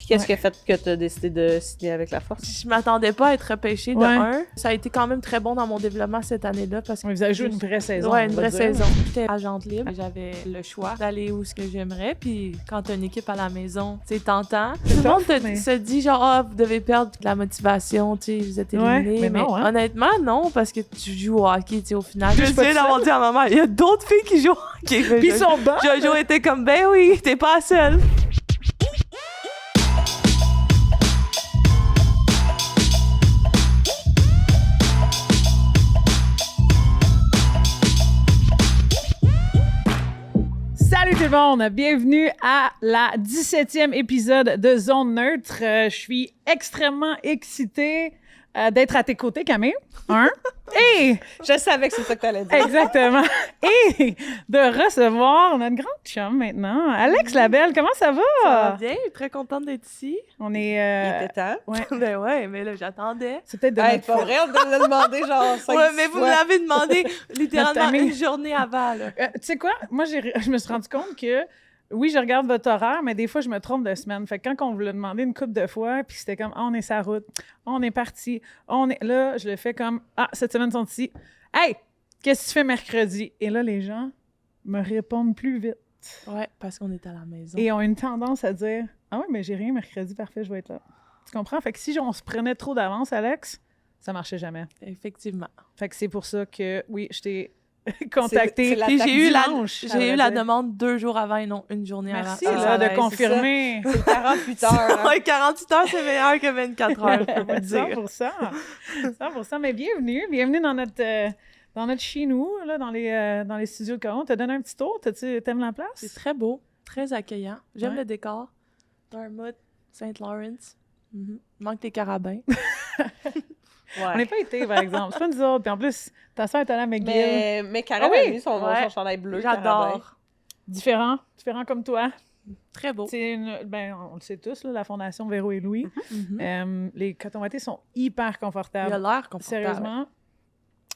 qu'est-ce qui a fait que tu as décidé de signer avec la Force? Je m'attendais pas à être repêchée de un. Ça a été quand même très bon dans mon développement cette année-là parce que vous avez joué une vraie saison. Ouais, une vraie saison. J'étais agente libre. J'avais le choix d'aller où ce que j'aimerais. Puis quand t'as une équipe à la maison, c'est tentant. Tout le monde se dit genre, ah, vous devez perdre la motivation, tu sais, vous êtes éliminé. Ouais, mais non, hein? Honnêtement, non, parce que tu joues au hockey, tu sais, au final. Je sais d'avoir dit à maman, il y a d'autres filles qui jouent au hockey. Puis ils sont bons. Jojo était comme, ben oui, t'es pas seule. Salut tout le monde! Bienvenue à la 17e épisode de Zone Neutre. Je suis extrêmement excitée d'être à tes côtés, Camille. Et... Je savais que c'est ça que t'allais dire. Exactement. Et de recevoir notre grande chum maintenant, Alex Labelle. Comment ça va? Ça va bien, très contente d'être ici. On est... Il était temps. Ouais. Ben ouais, mais là, j'attendais. C'est peut-être de Hey, notre pas faute. vrai, on te l'a demandé genre 5 Ouais, mais vous me l'avez demandé littéralement Notre ami. une journée avant, là. Tu sais quoi? Moi, je me suis rendu compte que, oui, je regarde votre horaire, mais des fois, je me trompe de semaine. Fait que quand on vous l'a demandé une couple de fois, puis c'était comme, on est sur la route, on est parti, là, je le fais comme, cette semaine, ils sont ici. Hey, qu'est-ce que tu fais mercredi? Et là, les gens me répondent plus vite. Ouais, parce qu'on est à la maison. Et ont une tendance à dire, ah ouais, mais j'ai rien mercredi, parfait, je vais être là. Tu comprends? Fait que si on se prenait trop d'avance, Alex, ça marchait jamais. Effectivement. Fait que c'est pour ça que, oui, je t'ai contacté. c'est Puis j'ai eu dimanche, j'ai eu la demande 2 jours avant et non une journée Merci avant. là, ouais, de confirmer. C'est 48 heures. Hein? Ouais, 48 heures, c'est meilleur que 24 heures, je peux vous le dire. 100%. Mais bienvenue dans notre chez nous, là, dans les studios de Coron. T'as donné un petit tour? T'aimes la place? C'est très beau, très accueillant. J'aime Ouais. le décor. Dartmouth, St. Lawrence. Manque tes carabins. On n'est pas été, par exemple. C'est pas nous autres. Puis en plus, ta soeur est allée à McGill. Mais Karen Ah oui? a mis son chandail bleu. Carabin. J'adore. Différent comme toi. Très beau. C'est on le sait tous, là, la Fondation Véro et Louis. Les cotons wattés sont hyper Il confortables. a l'air confortable. Sérieusement.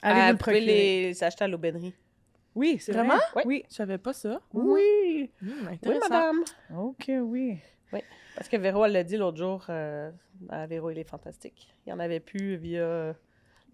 Allez, Allez-vous vous le pouvez procurer. les acheter à l'aubainerie. Oui, c'est Vraiment? vrai. Oui. Je savais pas ça. Oui. Oui, Intéressant. madame. OK, oui. Parce que Véro, elle l'a dit l'autre jour, à Véro, il est fantastique. Il n'y en avait plus via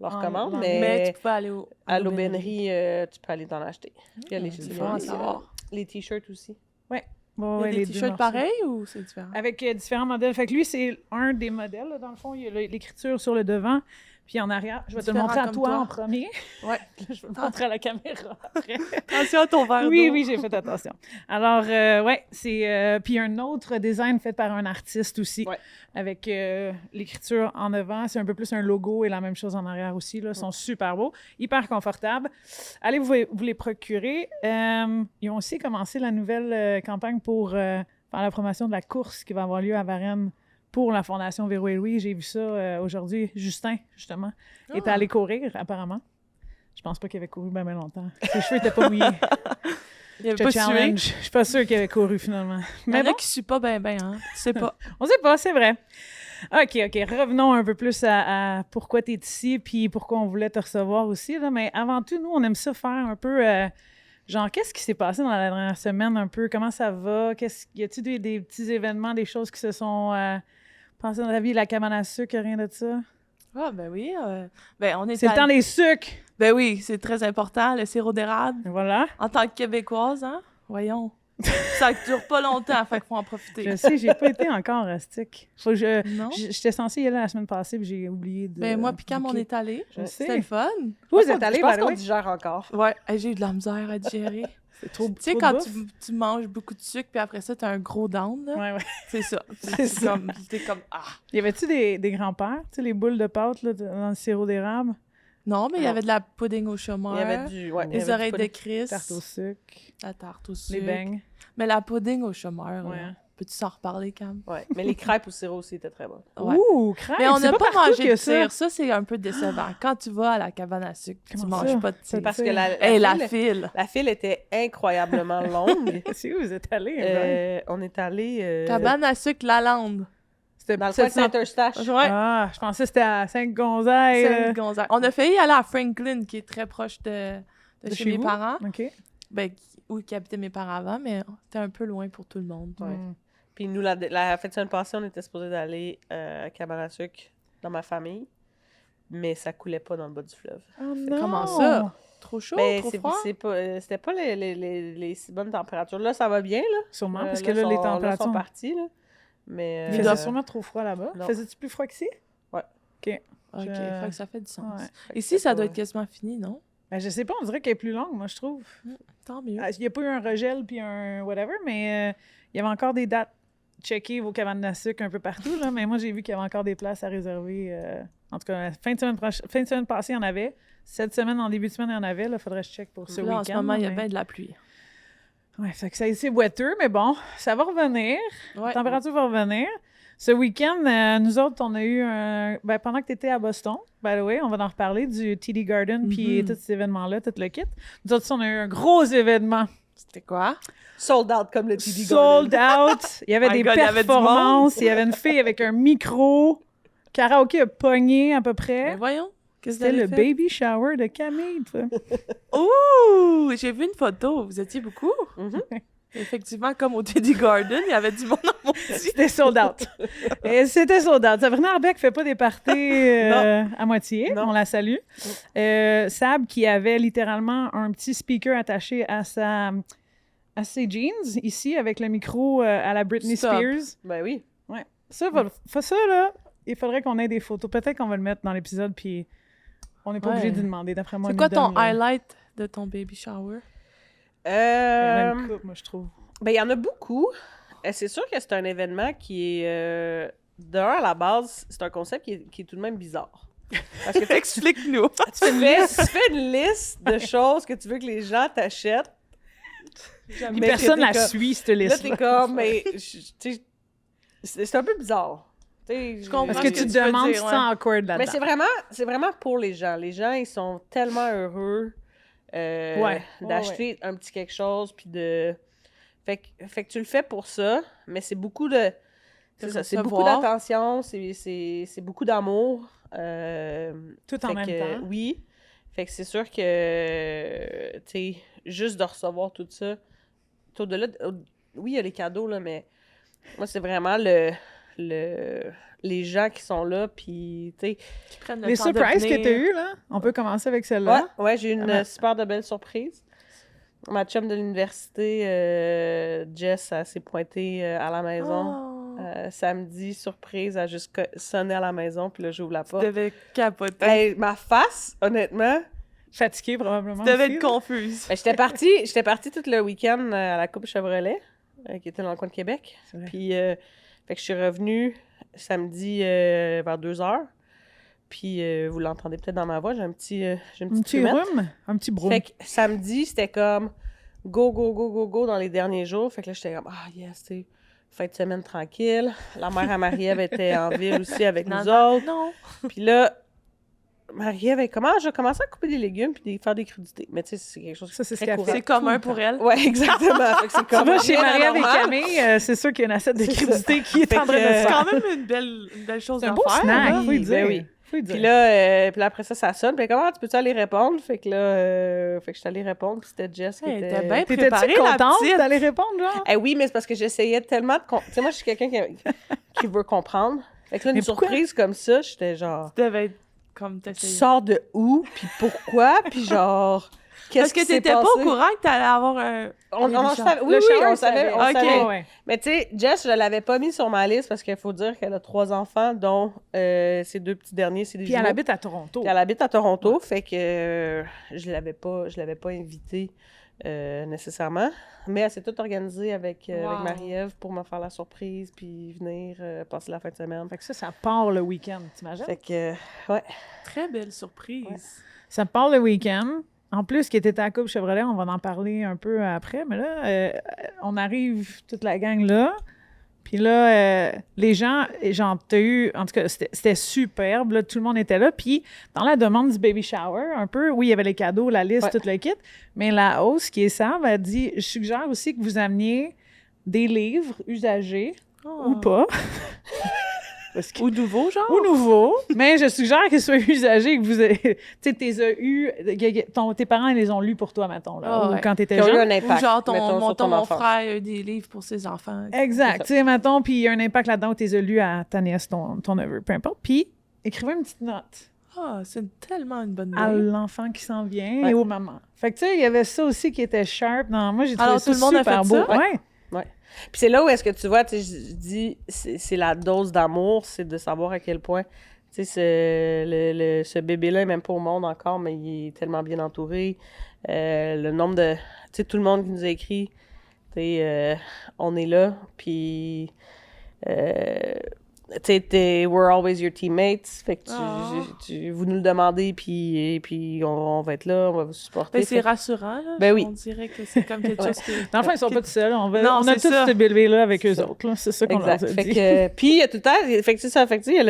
leur commande, Mais mais tu peux aller à l'aubainerie, tu peux aller t'en acheter. Il y a les, c'est il y bon a à les, savoir. les t-shirts aussi. Il y a des t-shirts pareils ou c'est différent? Avec différents modèles. Fait que lui, c'est un des modèles, là, dans le fond. Il y a l'écriture sur le devant, puis en arrière. Je vais te le Différent montrer à comme toi toi. en premier. Ouais. Je vais le montrer à la caméra après. Attention à ton verre d'eau. Oui, j'ai fait attention. Alors, c'est... puis un autre design fait par un artiste aussi, Ouais. avec l'écriture en avant. C'est un peu plus un logo et la même chose en arrière aussi. Là. Ils sont super beaux, hyper confortables. Allez vous les procurer. Ils ont aussi commencé la nouvelle campagne pour faire la promotion de la course qui va avoir lieu à Varennes pour la Fondation Véro et Louis. J'ai vu ça aujourd'hui. Justin, justement, est allé courir, apparemment. Je pense pas qu'il avait couru bien longtemps. Ses cheveux étaient pas mouillés. Il y avait Je te pas sué. challenge. Je suis pas sûre qu'il avait couru finalement. Il y Mais en bon, a qui suent pas ben, hein. Tu sais pas. on sait pas, c'est vrai. OK. Revenons un peu plus à pourquoi tu es ici puis pourquoi on voulait te recevoir aussi. Là. Mais avant tout, nous, on aime ça faire un peu... genre, qu'est-ce qui s'est passé dans la dernière semaine un peu? Comment ça va? Y a-t-il des petits événements, des choses qui se sont passées dans ta vie? La cabane à sucre, rien de ça? Ah, ben oui. Ben, on est C'est le temps des sucres! Ben oui, c'est très important, le sirop d'érable. Voilà. En tant que Québécoise, hein? Voyons. Ça dure pas longtemps, fait qu'il faut en profiter. Je sais, j'ai pas été encore à Stick. Faut que Non? j'étais censée y aller la semaine passée, puis j'ai oublié de... Ben moi, puis Cam, on booker. est allés. Je sais. C'était le fun. Vous êtes allés, Je pense by the qu'on way? digère encore. Ouais, j'ai eu de la misère à digérer. C'est trop. Tu sais, quand tu manges beaucoup de sucre, puis après ça, t'as un gros down, là. Ouais. C'est ça. C'est ça. T'es comme, ah! Y avait-tu des grands-pères, tu sais, les boules de pâte là, dans le sirop d'érable? Non, mais il y Non. avait de la pudding au chômeur. Il y avait du... Ouais, il y Les avait oreilles du de pudding. Chris. Tarte au sucre, La tarte au les sucre. beignes. Mais la pudding au chômeur, Ouais. là. Peux-tu s'en reparler, Cam? Ouais, mais les crêpes au sirop aussi étaient très bonnes. Ouais. Ouh, crêpes! Mais on c'est n'a pas partout mangé que de ça. tir. Ça, c'est un peu décevant. Quand tu vas à la cabane à sucre, tu Comment manges ça? pas de tir. Parce que La file, file. la file était incroyablement longue. C'est où vous êtes allés? On est allé Cabane à sucre Lalande. C'était dans le coin de Saint-Eustache. Ouais. Ah, je pensais que c'était à Saint-Gonzague. Saint-Gonzague. On a failli aller à Franklin, qui est très proche de chez mes vous? parents. OK. Ben, où habitaient mes parents avant, mais c'était un peu loin pour tout le monde. Ouais. Puis nous, la fin de semaine passée, on était supposé d'aller à Camarasuc dans ma famille, mais ça coulait pas dans le bas du fleuve. Oh non! Comment ça? Trop chaud, trop froid? C'était pas les si bonnes températures. Là, ça va bien, là. Sûrement, parce que là, les températures sont parties, là. Mais, il faisait sûrement trop froid là-bas. Non. Faisais-tu plus froid qu'ici? Ouais. OK. OK, fait que ça fait du sens. Ouais. Ici, ça doit être quasiment fini, non? Ben, je sais pas, on dirait qu'elle est plus longue, moi, je trouve. Tant mieux. Il n'y a pas eu un regel puis un whatever, mais il y avait encore des dates. Checker vos cabanes à sucre un peu partout, là, mais moi, j'ai vu qu'il y avait encore des places à réserver. En tout cas, fin de semaine passée, il y en avait. Cette semaine, en début de semaine, il y en avait. Il faudrait que je check pour ce week-end. En ce moment, il y a bien de la pluie. Ouais, fait que c'est boiteux, mais bon, ça va revenir. Ouais. La température va revenir. Ce week-end, nous autres, on a eu un... Ben, pendant que tu étais à Boston, by the way, on va en reparler du TD Garden puis tous ces événements-là, tout le kit. Nous autres, on a eu un gros événement. C'était quoi? Sold out comme le TD Sold Garden. out. Il y avait des performances. Il y avait une fille avec un micro. Karaoké a pogné à peu près. Ben voyons. C'était le baby shower de Camille, toi. Ouh! J'ai vu une photo. Vous étiez beaucoup? Effectivement, comme au Teddy Garden, il y avait du monde en mon C'était sold out. Et c'était sold out. Sabrina Arbeck fait pas des parties à moitié. Non. On la salue. Sab, qui avait littéralement un petit speaker attaché à ses jeans, ici, avec le micro à la Britney Spears. Ben oui. Ouais. Ça, là, il faudrait qu'on ait des photos. Peut-être qu'on va le mettre dans l'épisode, puis on n'est pas obligé de demander. D'après moi, c'est quoi ton highlight de ton baby shower? Il y en a une couple, moi, je trouve. Ben, il y en a beaucoup. C'est sûr que c'est un événement qui est... d'un, à la base, c'est un concept qui est tout de même bizarre. Parce que explique-nous. tu fais une liste de choses que tu veux que les gens t'achètent. Mais personne la suit, cette liste. Là, t'es comme... Mais, c'est un peu bizarre. Je comprends. Parce que tu te demandes si c'est awkward là-dedans. Mais c'est vraiment pour les gens. Les gens, ils sont tellement heureux d'acheter un petit quelque chose, puis de... Fait que tu le fais pour ça, mais c'est beaucoup de... C'est beaucoup d'attention, c'est beaucoup d'amour. Tout en même temps. Oui. Fait que c'est sûr que, tu sais, juste de recevoir tout ça, au-delà oui, il y a les cadeaux, là, mais moi, c'est vraiment les gens qui sont là, puis, tu sais... Qui prennent le les temps surprises de que venir. tu as eues, là, on peut commencer avec celle-là. Ouais, j'ai eu une super de belle surprise. Ma chum de l'université, Jess, elle s'est pointée à la maison. Samedi, surprise, elle a juste sonné à la maison, puis là, j'ouvre la porte. Tu devais capoter. Hey, ma face, honnêtement... Fatiguée, probablement. Tu devais aussi, être là. confuse. Ben, j'étais partie tout le week-end à la Coupe Chevrolet, qui était dans le coin de Québec. Puis, fait que je suis revenue samedi vers 2h. Puis, vous l'entendez peut-être dans ma voix, j'ai un petit rhume, un petit brume. Fait que samedi, c'était comme go, go, go, go, go dans les derniers jours. Fait que là, j'étais comme, yes, tu sais, fin de semaine tranquille. La mère à Marie-Ève était en ville aussi avec nous autres. Non. Puis là, Marie-Ève, je vais commencer à couper des légumes puis faire des crudités. Mais tu sais, c'est quelque chose Ça, c'est très ce qu'elle courant. fait. C'est commun pour elle. Ouais, exactement. Fait que c'est comme Tu vas chez rien Marie-Ève et d'anormal. Camille, c'est sûr qu'il y a une assiette de C'est crudité qui est Fait en train de que, se C'est faire. quand même une belle chose C'est un à beau faire. snack, là. faut y dire. Ben oui. Faut y dire. Puis là, après ça sonne. Puis comment tu peux-tu aller répondre? Fait que là, fait que je suis allée répondre. Puis c'était Jess qui Hey, était... t'es bien T'étais-tu préparée, la contente petite? d'aller répondre, genre? Eh oui, mais c'est parce que j'essayais tellement de... Tu sais, moi, je suis quelqu'un qui veut comprendre. Fait que là, une Mais pourquoi? surprise comme ça, j'étais genre... Tu devais être comme Tu t'essayais. sors de où? Puis pourquoi? Puis genre... Parce Qu'est-ce que qui s'est t'étais pas passé? au courant que t'allais avoir un... On baby savait, shower. oui, on savait. Ok. savait. Ouais. Mais tu sais, Jess, je l'avais pas mis sur ma liste parce qu'il faut dire qu'elle a 3 enfants, dont ses 2 petits derniers, c'est des Puis elle jumeaux. habite à Toronto. Puis elle habite à Toronto, fait que je l'avais pas invitée nécessairement. Mais elle s'est toute organisée avec Marie-Ève pour me faire la surprise puis venir passer la fin de semaine. Fait que ça part le week-end, t'imagines? Fait que, ouais. Très belle surprise. Ouais. Ça part le week-end. En plus, qui était à la Coupe Chevrolet, on va en parler un peu après, mais là, on arrive toute la gang là. Puis là, les gens, genre, t'as eu... En tout cas, c'était superbe, là, tout le monde était là. Puis dans la demande du baby shower, un peu, oui, il y avait les cadeaux, la liste, tout le kit, mais la hausse qui est Sam, elle dit, je suggère aussi que vous ameniez des livres usagés, ou pas. Ou nouveau, genre? Ou nouveau, mais je suggère qu'il soit usagé, que vous avez... Tu sais, tes parents, ils les ont lus pour toi, mettons, là, ou quand t'étais jeune. Qui ont eu un impact, ou genre, mon enfance. frère a des livres pour ses enfants. Exact, tu sais, mettons, puis il y a un impact là-dedans où t'es lu à ta nièce, ton neveu, peu importe. Puis, écrivez une petite note. Ah, c'est tellement une bonne idée. À l'enfant qui s'en vient et aux mamans. Fait que, tu sais, il y avait ça aussi qui était sharp. Non, moi, j'ai trouvé ça super beau. Ouais. Puis c'est là où est-ce que tu vois, tu sais, je dis, c'est la dose d'amour, c'est de savoir à quel point, tu sais, ce bébé-là est même pas au monde encore, mais il est tellement bien entouré. Le nombre de, tu sais, tout le monde qui nous a écrit, tu sais, on est là, puis... tu sais, we're always your teammates. Fait que vous nous le demandez, puis on va être là, on va vous supporter. Mais c'est rassurant, là. Ben oui. On dirait que c'est comme quelque chose qui... Enfin, ils sont pas tout seuls. On a tous ce bébé-là avec eux autres. Là. C'est ça qu'on leur a dit. Puis il y a tout le temps... Fait que c'est ça. Fait que il y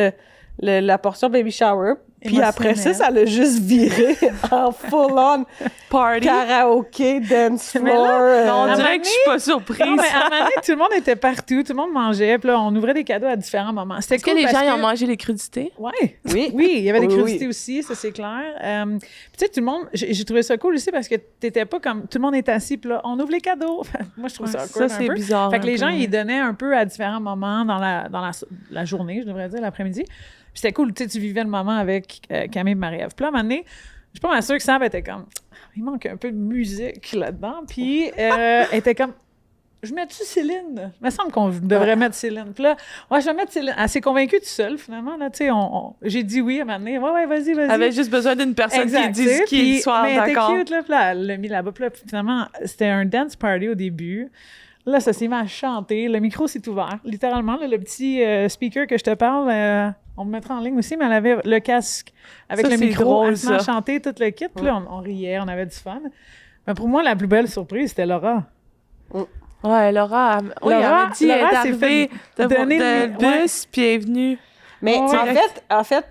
a la portion baby shower. Puis après ça l'a juste viré en full-on party. Karaoké, dance floor. On dirait que je suis pas surprise. Non, mais à un moment donné, tout le monde était partout, tout le monde mangeait, puis là, on ouvrait des cadeaux à différents moments. C'était Est-ce que les gens ils ont mangé les crudités? Oui, il y avait des crudités aussi, ça c'est clair. Tu sais, tout le monde, j'ai trouvé ça cool aussi parce que t'étais pas comme, tout le monde est assis, puis là, on ouvre les cadeaux. Moi, je trouve ça cool un peu. Ça, c'est bizarre. Fait que les gens, ils donnaient un peu à différents moments dans la journée, je devrais dire, l'après-midi. Puis c'était cool, tu sais, tu vivais le moment avec Camille et Marie-Ève. Puis là, à un moment donné, je suis pas mal sûre que Sam était comme, il manque un peu de musique là-dedans. Puis elle était comme, je mets-tu Céline? Il me semble qu'on devrait mettre Céline. Puis là, je vais mettre Céline. Elle s'est convaincue toute seule, finalement. Là, tu sais, j'ai dit oui à un moment donné. Ouais, vas-y. Elle avait juste besoin d'une personne qui dise qu'il soit d'accord. Mais elle était cute, là. Puis là, elle l'a mis là-bas. Puis là, finalement, c'était un dance party au début. Là, ça s'est mis à chanter. Le micro s'est ouvert. Littéralement, là, le petit speaker que je te parle, on me mettra en ligne aussi, mais elle avait le casque avec le micro. Drôle, elle s'est mis à chanter tout le kit. Puis là, on riait, on avait du fun. Mais pour moi, la plus belle surprise, c'était Laura. Ouais, Laura, elle m'a dit, elle est arrivée de bus, puis elle est venue. Mais en fait,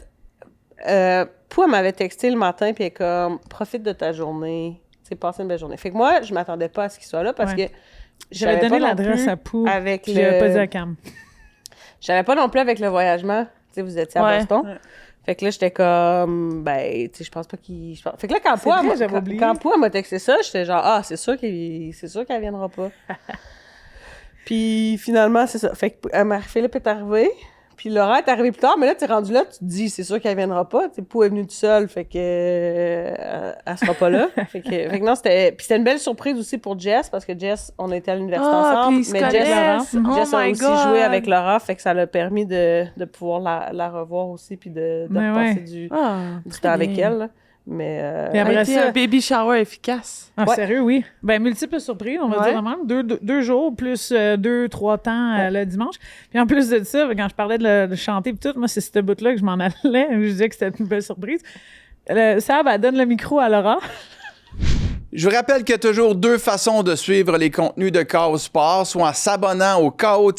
Pou, elle m'avait texté le matin, puis elle est comme, profite de ta journée, tu sais, passe une belle journée. Fait que moi, je m'attendais pas à ce qu'il soit là, parce que j'avais donné l'adresse à Pou, puis j'avais pas dit à Cam. J'avais pas non plus avec le voyagement, tu sais, vous étiez à Boston. Ouais. Fait que là, j'étais comme, tu sais, je pense pas qu'il... Fait que là, quand Pou m'a texté ça, j'étais genre, c'est sûr qu'elle viendra pas. Puis finalement, c'est ça. Fait que Marie-Philippe est arrivée, puis Laura est arrivée plus tard, mais là, t'es rendu là, tu te dis, c'est sûr qu'elle viendra pas. Tu sais, Pou est venue toute seule, fait que elle sera pas là. fait que non, c'était une belle surprise aussi pour Jess, parce que Jess, on était à l'université ensemble, mais Jess a aussi joué avec Laura, fait que ça l'a permis de pouvoir la revoir aussi, puis de passer du temps avec elle. Là. Mais après ça, un baby shower efficace. Sérieux, oui. Ben, multiples surprises, on va dire même. 2 jours, plus 2-3 temps le dimanche. Puis en plus de ça, quand je parlais de chanter et tout, moi, c'est cette bout-là que je m'en allais. Je disais que c'était une belle surprise. Sab, elle donne le micro à Laura. Je vous rappelle qu'il y a toujours 2 façons de suivre les contenus de KO Sport, soit en s'abonnant au ko-sport.tv.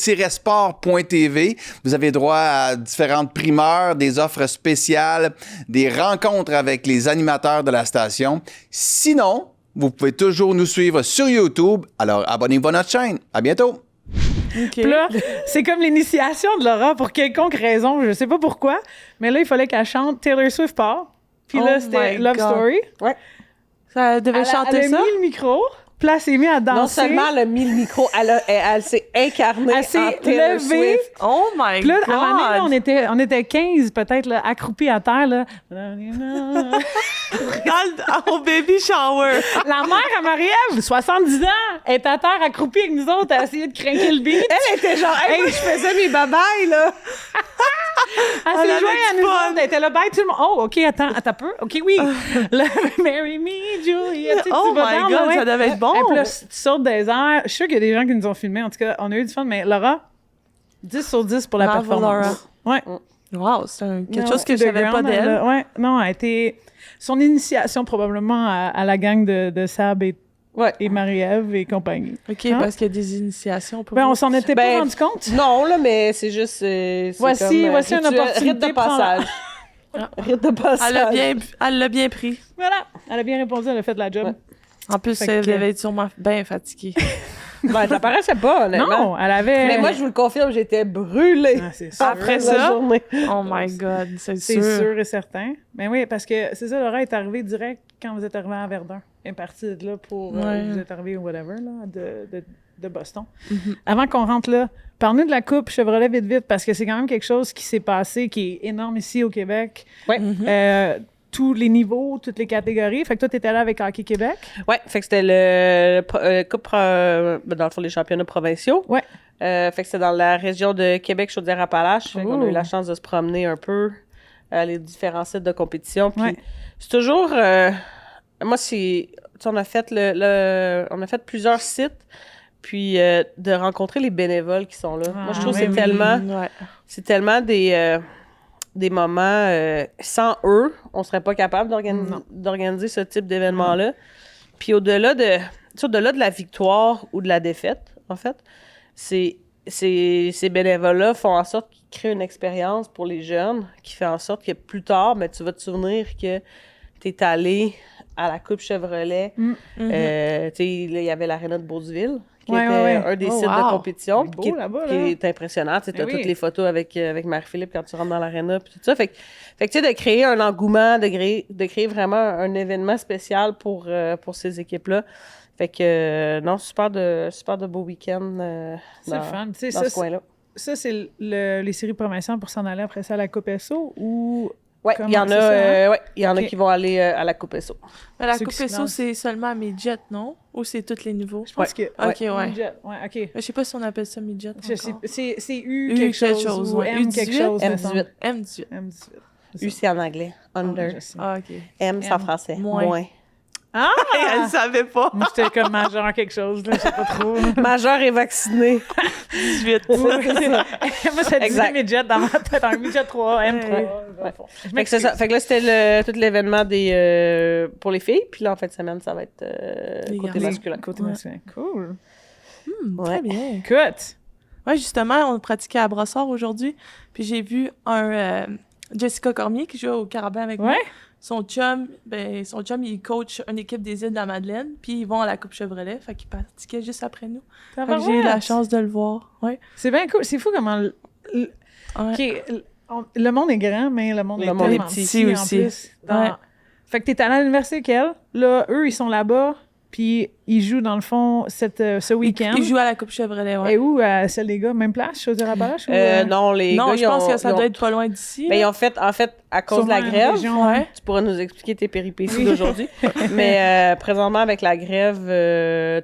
Vous avez droit à différentes primeurs, des offres spéciales, des rencontres avec les animateurs de la station. Sinon, vous pouvez toujours nous suivre sur YouTube. Alors, abonnez-vous à notre chaîne. À bientôt! Okay. Puis là, c'est comme l'initiation de Laura pour quelconque raison, je sais pas pourquoi, mais là, il fallait qu'elle chante Taylor Swift part. Puis là, c'était Love Story. Ouais. Ça devait chanter ça? Elle a mis le micro, puis là, elle s'est mise à danser. Non seulement elle a mis le micro, elle s'est incarnée en Taylor Swift. Oh my puis là, God! À un moment donné, on était 15 peut-être, là, accroupis à terre. Là. Au baby shower. La mère à Marie-Ève, 70 ans, est à terre accroupie avec nous autres à essayer de craquer le beat. Elle était genre, hey, je faisais mes babayes, là. Elle s'est jointe à nous autres. Elle était là, bye, tout le monde. Oh, OK, attends un peu. OK, oui. Marry me, Julia. Oh my God, ça devait être bon. Et puis là, tu sautes des airs. Je suis sûre qu'il y a des gens qui nous ont filmés. En tout cas, on a eu du fun. Mais Laura, 10 sur 10 pour la performance. Laura. Ouais. Wow, c'est quelque chose que je savais pas d'elle. Ouais, non, elle a été... Son initiation, probablement, à la gang de Sab et Marie-Ève et compagnie. OK, parce qu'il y a des initiations pour on s'en était pas rendu compte? Non, là, mais c'est juste... Voici une opportunité. Rite de passage. Rite de passage. Elle l'a bien pris. Voilà, elle a bien répondu, elle a fait de la job. Ouais. En plus, elle devait être sûrement bien fatiguée. Ben, ça paraissait pas, honnêtement. Non, elle avait... Mais moi, je vous le confirme, j'étais brûlée. Ah, c'est sûr. Après la ça, journée. oh my God, c'est C'est sûr. sûr et certain. Mais oui, parce que c'est ça, Laura est arrivée direct quand vous êtes arrivée à Verdun. Elle est partie de là pour... vous êtes arrivée au whatever, là, de Boston. Avant qu'on rentre là, parle-nous de la Coupe Chevrolet vite, parce que c'est quand même quelque chose qui s'est passé, qui est énorme ici au Québec. Oui. Tous les niveaux, toutes les catégories. Fait que toi, t'étais là avec Hockey Québec. Oui, fait que c'était le Coupe, dans le fond, les championnats provinciaux. Ouais. Fait que c'était dans la région de Québec-Chaudière-Appalaches. Fait qu'on a eu la chance de se promener un peu à les différents sites de compétition. Puis c'est toujours... moi, c'est... On a fait on a fait plusieurs sites, puis de rencontrer les bénévoles qui sont là. Moi, je trouve que c'est tellement... C'est tellement des moments... sans eux, on serait pas capable d'organiser ce type d'événement-là. Puis au-delà de la victoire ou de la défaite, en fait, ces bénévoles-là font en sorte qu'ils créent une expérience pour les jeunes qui fait en sorte que plus tard, ben, tu vas te souvenir que tu es allé à la Coupe Chevrolet. Tu sais, il y avait l'Aréna de Beauceville, qui était un des sites de compétition, beau, qui là-bas, est impressionnant. Tu as toutes les photos avec Marie-Philippe quand tu rentres dans l'Aréna, puis tout ça. Fait que tu sais, de créer un engouement, de créer vraiment un événement spécial pour ces équipes-là. Fait que, non, super de beaux week-ends c'est le fun. dans ce coin-là. Ça, c'est les séries provinciales pour s'en aller après ça à la Coupe SO ou... Oui, il y en a qui vont aller à la Coupe SO. Mais la Coupe SO, c'est seulement à midget, non? Ou c'est tous les niveaux? Je pense que... OK, ouais. Midget, OK. Je sais pas si on appelle ça midget C'est U quelque chose ou M quelque chose. M18. M18. M18. U, c'est en anglais. Under. Ah, OK. M, c'est en français. Moins. Ah! Elle savait pas. Moi, j'étais comme majeur quelque chose, là, je sais pas trop. Majeur et vacciné. 18. Moi, ça disait midget dans ma tête, un midget 3, M3. Fait que c'est ça. Fait que là, c'était tout l'événement pour les filles. Puis là, en fin de semaine, ça va être côté masculin. Côté masculin. Cool. Très bien. Écoute. Ouais, justement, on pratiquait à Brossard aujourd'hui. Puis j'ai vu Jessica Cormier qui joue au Carabin avec moi. Son chum, il coach une équipe des îles de la Madeleine, puis ils vont à la Coupe Chevrolet, fait qu'ils pratiquaient juste après nous. Fait que j'ai eu la chance de le voir. Ouais. C'est bien cool. C'est fou comment... le monde est grand, mais le monde est petit aussi. Fait que t'es allé à l'université qu'elle. Là, eux, ils sont là-bas, puis ils jouent, dans le fond, ce week-end. Ils jouent à la Coupe Chevrolet, ouais. Et où? À celle des gars? Même place? Chaudière-Appalaches? Non, les gars, je pense que ça doit être pas loin d'ici. Mais ils ont fait, en fait, à cause de la grève, tu pourras nous expliquer tes péripéties d'aujourd'hui. Mais présentement, avec la grève,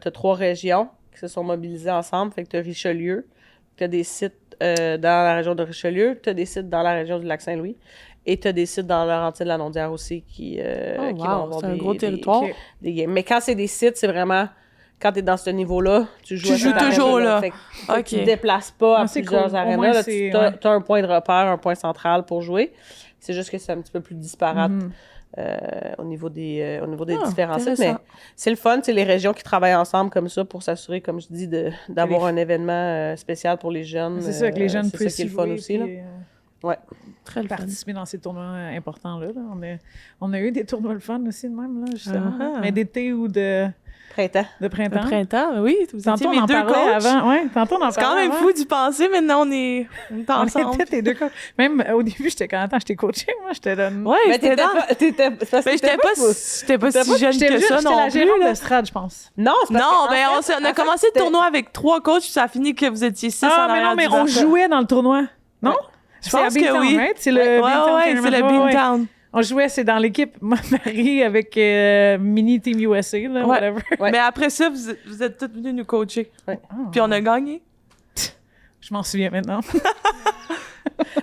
t'as 3 régions qui se sont mobilisées ensemble. Fait que t'as Richelieu, t'as des sites dans la région de Richelieu, t'as des sites dans la région du Lac-Saint-Louis. Et tu as des sites dans Laurentides-la-Naudière aussi qui vont avoir un gros territoire. Des games. Mais quand c'est des sites, c'est vraiment... Quand tu es dans ce niveau-là, tu joues toujours là. Fait que tu te déplaces pas à plusieurs arénas. Tu as un point de repère, un point central pour jouer. C'est juste que c'est un petit peu plus disparate au niveau des différents sites. Mais c'est le fun, c'est les régions qui travaillent ensemble comme ça pour s'assurer, comme je dis, d'avoir un événement spécial pour les jeunes. C'est ça, que les jeunes puissent c'est ça qui est le fun aussi. Là. Ouais. Très participer dans ces tournois importants-là. On a eu des tournois le fun aussi de même, là, justement. Mais d'été ou de printemps. De printemps. De printemps, oui. Tantôt, on en parlait avant. Ouais, tantôt, on en parlait. C'est quand même fou d'y penser. Maintenant, on est ensemble. On était tes deux coachs. Même au début, j'étais content, j'étais coachée. Moi, j'étais là. Ouais, mais j'étais pas si jeune que ça non plus. J'étais la gérante de Strad, je pense. Non, c'est parce on a commencé le tournoi avec 3 coachs, puis ça a fini que vous étiez 6 en arrière. Mais on jouait dans le tournoi. Non? Je pense que oui. C'est le Beantown. On jouait, c'est dans l'équipe Marie avec Mini Team USA, là, whatever. Mais après ça, vous êtes tous venus nous coacher. Puis on a gagné. Je m'en souviens maintenant.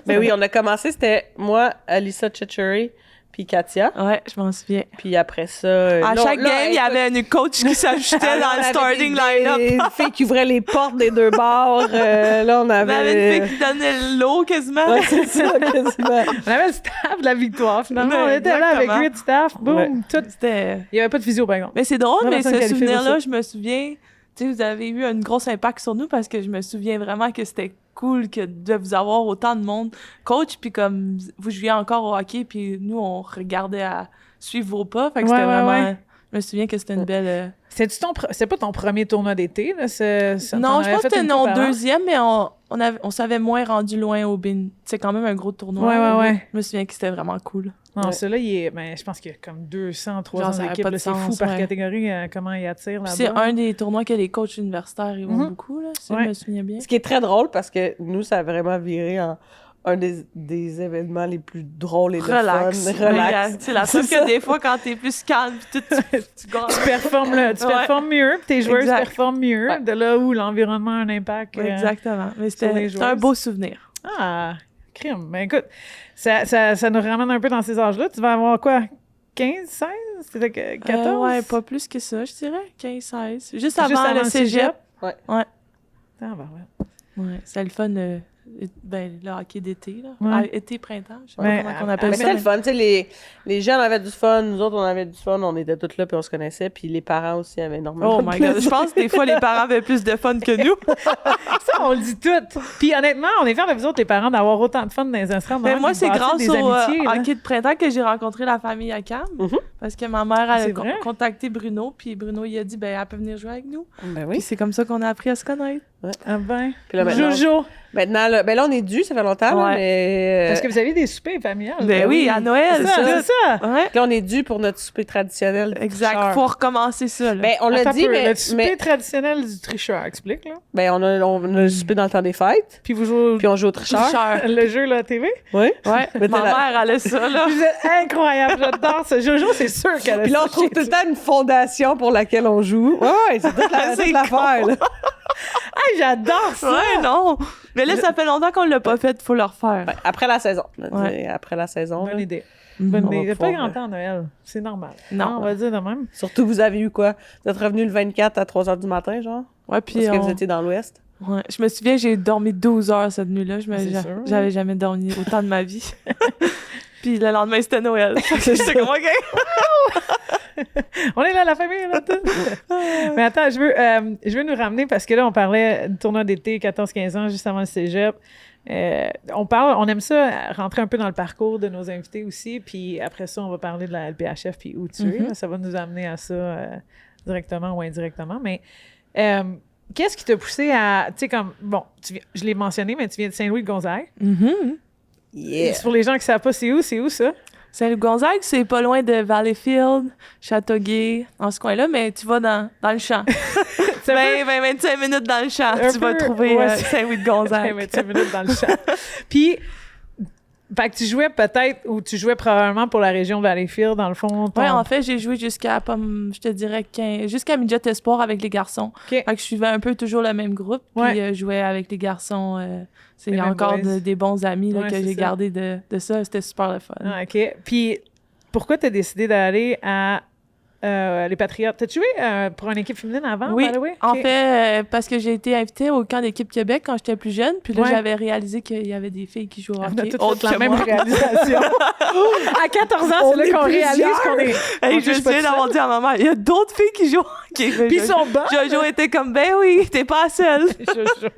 Mais oui, on a commencé, c'était moi, Alyssa Chichuri, puis Katia. Ouais, je m'en souviens. Puis après ça... à chaque game, il y avait une coach qui s'ajoutait dans le starting line-up. Une fille qui ouvrait les portes des deux bars. Là, on avait... On avait une fille qui donnait l'eau quasiment. Ouais, c'est ça, quasiment. On avait le staff de la victoire, finalement. On était là avec 8 staff. Boum, tout. C'était... Il n'y avait pas de physio, par exemple. Mais c'est drôle, mais ce souvenir-là, je me souviens... Tu sais, vous avez eu un gros impact sur nous parce que je me souviens vraiment que c'était cool de vous avoir autant de monde coach, puis comme vous jouiez encore au hockey, puis nous, on regardait à suivre vos pas. Fait que c'était vraiment... Je Je me souviens que c'était une belle... C'est pas ton premier tournoi d'été, là? Non, je pense que c'était notre deuxième, mais on savait moins rendu loin au BIN. C'est quand même un gros tournoi. Ouais. Je me souviens que c'était vraiment cool. Non, celui-là, je pense qu'il y a comme 200, 300 équipes. C'est fou par catégorie comment ils attirent là-bas. C'est un des tournois que les coachs universitaires ils vont beaucoup, là, si je me souviens bien. Ce qui est très drôle, parce que nous, ça a vraiment viré en un des événements les plus drôles et de fun. Relax. C'est la preuve que des fois, quand t'es plus calme, tu gagnes. Tu performes mieux, puis tes joueurs performent mieux, de là où l'environnement a un impact. Exactement. Mais c'était un beau souvenir. Ah, crime. Ben écoute, ça nous ramène un peu dans ces âges-là. Tu vas avoir quoi? 15, 16? C'était 14? Ouais, pas plus que ça, je dirais. 15, 16. Juste avant le cégep. Ouais. Ah, Ouais, c'est le fun. Le hockey d'été, là. Été, printemps, je sais pas comment on appelle ça. C'était le fun, tu sais, les gens avaient du fun, nous autres, on avait du fun, on était tous là, puis on se connaissait, puis les parents aussi avaient énormément de God, je pense que des fois, les parents avaient plus de fun que nous. Ça, on le dit tout. Puis honnêtement, on est fiers de vous autres, les parents, d'avoir autant de fun dans les instants. Mais moi, c'est grâce au hockey de printemps que j'ai rencontré la famille à Cam, parce que ma mère, elle a contacté Bruno, puis Bruno, il a dit, elle peut venir jouer avec nous. Ben oui. Puis c'est comme ça qu'on a appris à se connaître. Ouais. Ah ben. Puis là, Jojo. Maintenant, là, on est dû, ça fait longtemps, là, mais... Est-ce que vous avez des soupers familiales? Ben oui, à Noël, c'est ça. Ouais. Là, on est dû pour notre souper traditionnel. Exact, faut recommencer ça, là. Ben, on l'a dit, mais... Le souper traditionnel du tricheur, explique, là. Ben, on a le souper dans le temps des fêtes. Puis vous jouez... Puis on joue au tricheur. Le jeu, là, à TV? Oui. Ouais, ma mère, elle a ça, là. Vous êtes incroyable, j'adore ça. Jojo, c'est sûr qu'elle a ça. Puis là, on trouve tout le temps une fondation pour laquelle on joue. Ouais, c'est toute l'affaire, là. Hey, j'adore ça! Ouais, non! Mais là, ça fait longtemps qu'on l'a pas fait, il faut le refaire. Ben, après la saison. Ouais. Après la saison. Bonne idée. Bonne idée. Il n'y a pas grand temps à Noël. C'est normal. Non. On va dire de même. Surtout, vous avez eu quoi? Vous êtes revenu le 24 à 3 h du matin, genre? Ouais, puis. Parce que vous étiez dans l'Ouest? Ouais. Je me souviens, j'ai dormi 12 heures cette nuit-là. J'avais jamais dormi autant de ma vie. Puis le lendemain, c'était Noël. J'étais comme, OK. On est là, la famille, là, tout. Mais attends, je veux nous ramener, parce que là, on parlait du tournoi d'été, 14-15 ans, juste avant le cégep. On aime ça, rentrer un peu dans le parcours de nos invités aussi, puis après ça, on va parler de la LPHF, puis où tu es. Là, ça va nous amener à ça directement ou indirectement. Mais qu'est-ce qui t'a poussé à... Tu sais, comme... Bon, je l'ai mentionné, mais tu viens de Saint-Louis-de-Gonzague. Yeah. Pour les gens qui ne savent pas, c'est où ça? Saint-Louis-Gonzague, c'est pas loin de Valleyfield, Châteauguay, dans ce coin-là, mais tu vas dans le champ. 25 minutes dans le champ, tu vas trouver Saint-Louis-de-Gonzague. 25 minutes dans le champ. Puis, fait que tu jouais peut-être, ou tu jouais probablement pour la région de Valleyfield, dans le fond. Oui, en fait, j'ai joué jusqu'à, je te dirais, jusqu'à Midget Espoir avec les garçons. Okay. Fait que je suivais un peu toujours le même groupe, puis je jouais avec les garçons. C'est encore des bons amis là, que j'ai gardés de ça. C'était super le fun. Ah, OK. Puis, pourquoi tu as décidé d'aller à les Patriotes? T'as-tu joué pour une équipe féminine avant? Oui, en fait, parce que j'ai été invitée au camp d'équipe Québec quand j'étais plus jeune. Puis là, j'avais réalisé qu'il y avait des filles qui jouent au hockey. On a toutes fait la même réalisation. À 14 ans, c'est là qu'on réalise qu'on est... Hey, je viens d'avoir dit à maman, il y a d'autres filles qui jouent au hockey. Puis ils sont bonnes. Jojo était comme, ben oui, t'es pas seule. Jojo.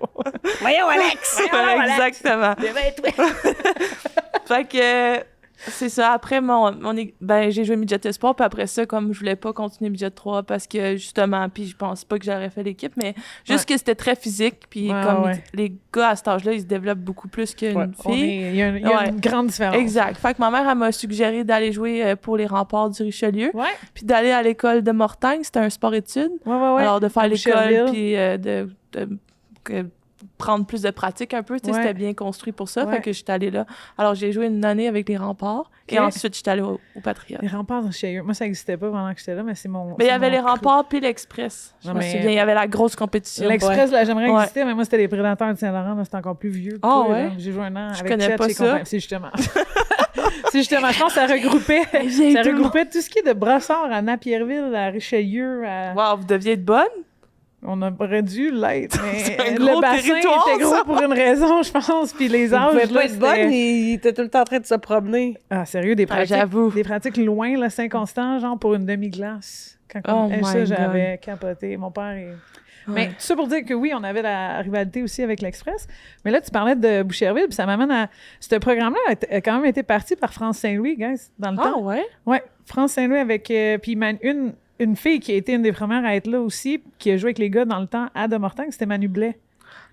Voyons, Alex! Exactement. Fait que... C'est ça. Après, j'ai joué Midget Espoir, puis après ça, comme je voulais pas continuer Midget 3 parce que, justement, puis je pense pas que j'aurais fait l'équipe, mais juste que c'était très physique, puis les gars, à cet âge-là, ils se développent beaucoup plus qu'une fille. Il y a une grande différence. Exact. Fait que ma mère, elle m'a suggéré d'aller jouer pour les Remparts du Richelieu, puis d'aller à l'école de Mortagne, c'était un sport-études. Alors, de faire l'école, puis de prendre plus de pratique un peu, tu sais, c'était bien construit pour ça, fait que j'étais allée là. Alors, j'ai joué une année avec les Remparts, et ensuite, j'étais allée au Patriotes. Les Remparts de Richelieu, moi, ça n'existait pas pendant que j'étais là, mais c'est mon... Mais il y avait les Remparts puis l'Express. Je me souviens, il y avait la grosse compétition. L'Express, là, j'aimerais exister, mais moi, c'était les Prédateurs de Saint-Laurent, c'était encore plus vieux. J'ai joué un an avec connais pas ça. C'est justement... je pense que ça regroupait tout ce qui est de Brossard à Napierville, à Richelieu, à... Wow, vous deviez être bonne? On aurait dû l'être, mais le bassin était gros pour une raison, je pense, puis les âges... Il pouvait pas être bonne, il était tout le temps en train de se promener. Ah, sérieux, des pratiques, j'avoue. Des pratiques loin, là, Saint-Constant, genre pour une demi-glace. Ça, j'avais capoté. Mon père est... Mais tout ça pour dire que oui, on avait la rivalité aussi avec l'Express. Mais là, tu parlais de Boucherville, puis ça m'amène à... Ce programme-là a quand même été parti par France Saint-Louis, guys, dans le temps. Ah ouais? Ouais, France Saint-Louis avec... puis une une fille qui a été une des premières à être là aussi, qui a joué avec les gars dans le temps à De Mortagne, c'était Manu Blais.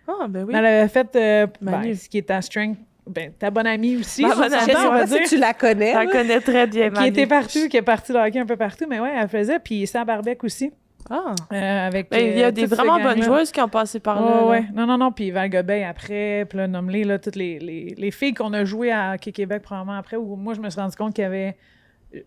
Ah, ben oui. Elle avait fait Manu. ce qui est ta strength. Ta bonne amie aussi. Ma bonne amie, on va Je sais dire. pas si tu la connais. Elle connaît très bien Qui Manu. était partout, qui est partie de hockey un peu partout, mais ouais, elle faisait. Puis Sam Barbec aussi. Ah. Avec, Ben, il y a des toute cette vraiment bonnes gang-là. joueuses qui ont passé par là. Oh, là. ouais. Non. Puis Val Gobeil après, puis là, nomme-les, là, toutes les filles qu'on a jouées à Hockey Québec probablement après, où moi, je me suis rendu compte qu'il y avait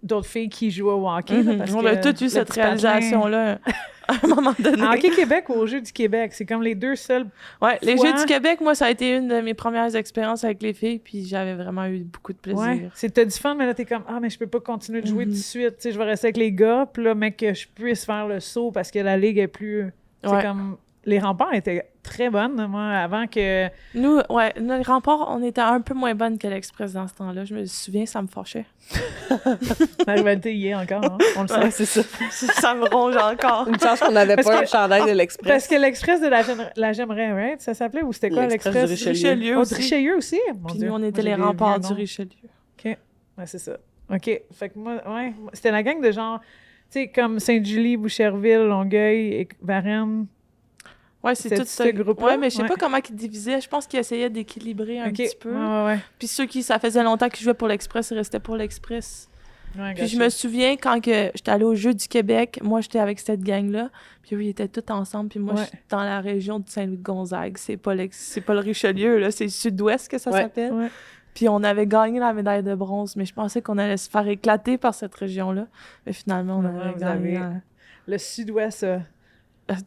d'autres filles qui jouaient au hockey. là, parce On que a toutes eu le cette petit patin- réalisation-là à un moment donné. En Hockey Québec ou aux Jeux du Québec, c'est comme les deux seuls. Ouais, les fois- Jeux du Québec, moi, ça a été une de mes premières expériences avec les filles, puis j'avais vraiment eu beaucoup de plaisir. Ouais, t'as du fun, mais là, t'es comme, mais je peux pas continuer de jouer tout de suite. Tu sais, je vais rester avec les gars, puis là, mec, que je puisse faire le saut parce que la ligue est plus. C'est Ouais. comme. Les remparts étaient très bonnes, moi, avant que. Nous, notre rempart, on était un peu moins bonnes que l'Express dans ce temps-là. Je me souviens, ça me fâchait. La rivalité y est encore, hein, on le sait. Ouais, c'est ça. Ça me ronge encore. Une chance qu'on n'avait Parce pas que- un chandail de l'Express. Parce que l'Express de la J'aimerais, right? Ça s'appelait, ou c'était quoi L'Express l'Express? du Richelieu. Oh, aussi. du Richelieu aussi? Mon Puis Dieu. nous, on Moi, était j'ai les des remparts vieux du noms. Richelieu. OK. Ouais, c'est ça. OK. Fait que moi, ouais, c'était la gang de genre, tu sais, comme Sainte-Julie, Boucherville, Longueuil et Varennes. Ouais, c'est C'était tout ce groupe-là? Ouais, mais je sais Ouais. pas comment ils divisaient. Je pense qu'ils essayaient d'équilibrer un OK. petit peu. Ouais. Puis ceux qui, ça faisait longtemps qu'ils jouaient pour l'Express, ils restaient pour l'Express. Ouais, Puis je me souviens quand que j'étais allée aux Jeux du Québec, moi j'étais avec cette gang-là, puis eux ils étaient tous ensemble, puis moi Ouais. je suis dans la région de Saint-Louis-de-Gonzague, c'est pas le Richelieu, là, c'est le Sud-Ouest que ça Ouais. s'appelle. Ouais. Puis on avait gagné la médaille de bronze, mais je pensais qu'on allait se faire éclater par cette région-là. Mais finalement, on Ouais, avait vous gagné. avez- Le Sud-Ouest,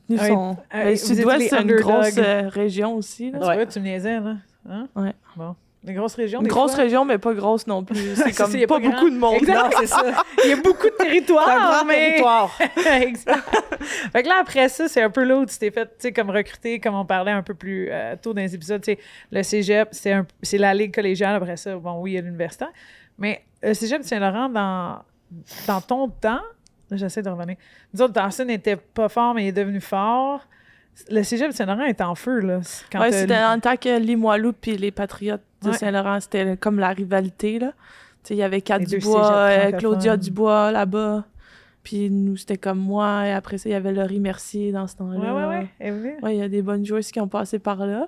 Nous Ouais, sommes... vous le étiez Sud-Ouest, les c'est une underdogs. grosse région aussi. Là. tu vois, tu me niaisais, là. Hein? Ouais. Bon. Les grosses régions, Une des grosse fois. région, mais pas grosse non plus. C'est comme il y a pas grand. beaucoup de monde. Exact. Non, c'est ça. Il y a beaucoup de territoire. C'est un grand mais... territoire. Exact. Fait que là, après ça, c'est un peu là où tu t'es fait, tu sais, comme recruter, comme on parlait un peu plus tôt dans les épisodes, tu sais, le cégep, c'est la ligue collégiale. Après ça, bon, oui, il y a l'université. Mais le cégep de Saint-Laurent, dans ton temps, là, j'essaie de revenir. Nous autres, Dawson n'était pas fort, mais il est devenu fort. Le cégep de Saint-Laurent est en feu, là. Quand Ouais, c'était en tant que Limoilou puis les Patriotes de Ouais. Saint-Laurent, c'était comme la rivalité, là. Tu sais, il y avait Kat Les deux Dubois, cégeps francophones. Claudia Dubois là-bas. Puis nous, c'était comme moi. Et après ça, il y avait Laurie Mercier dans ce temps-là. Ouais. Elle est venue. Ouais, il y a des bonnes joueuses qui ont passé par là.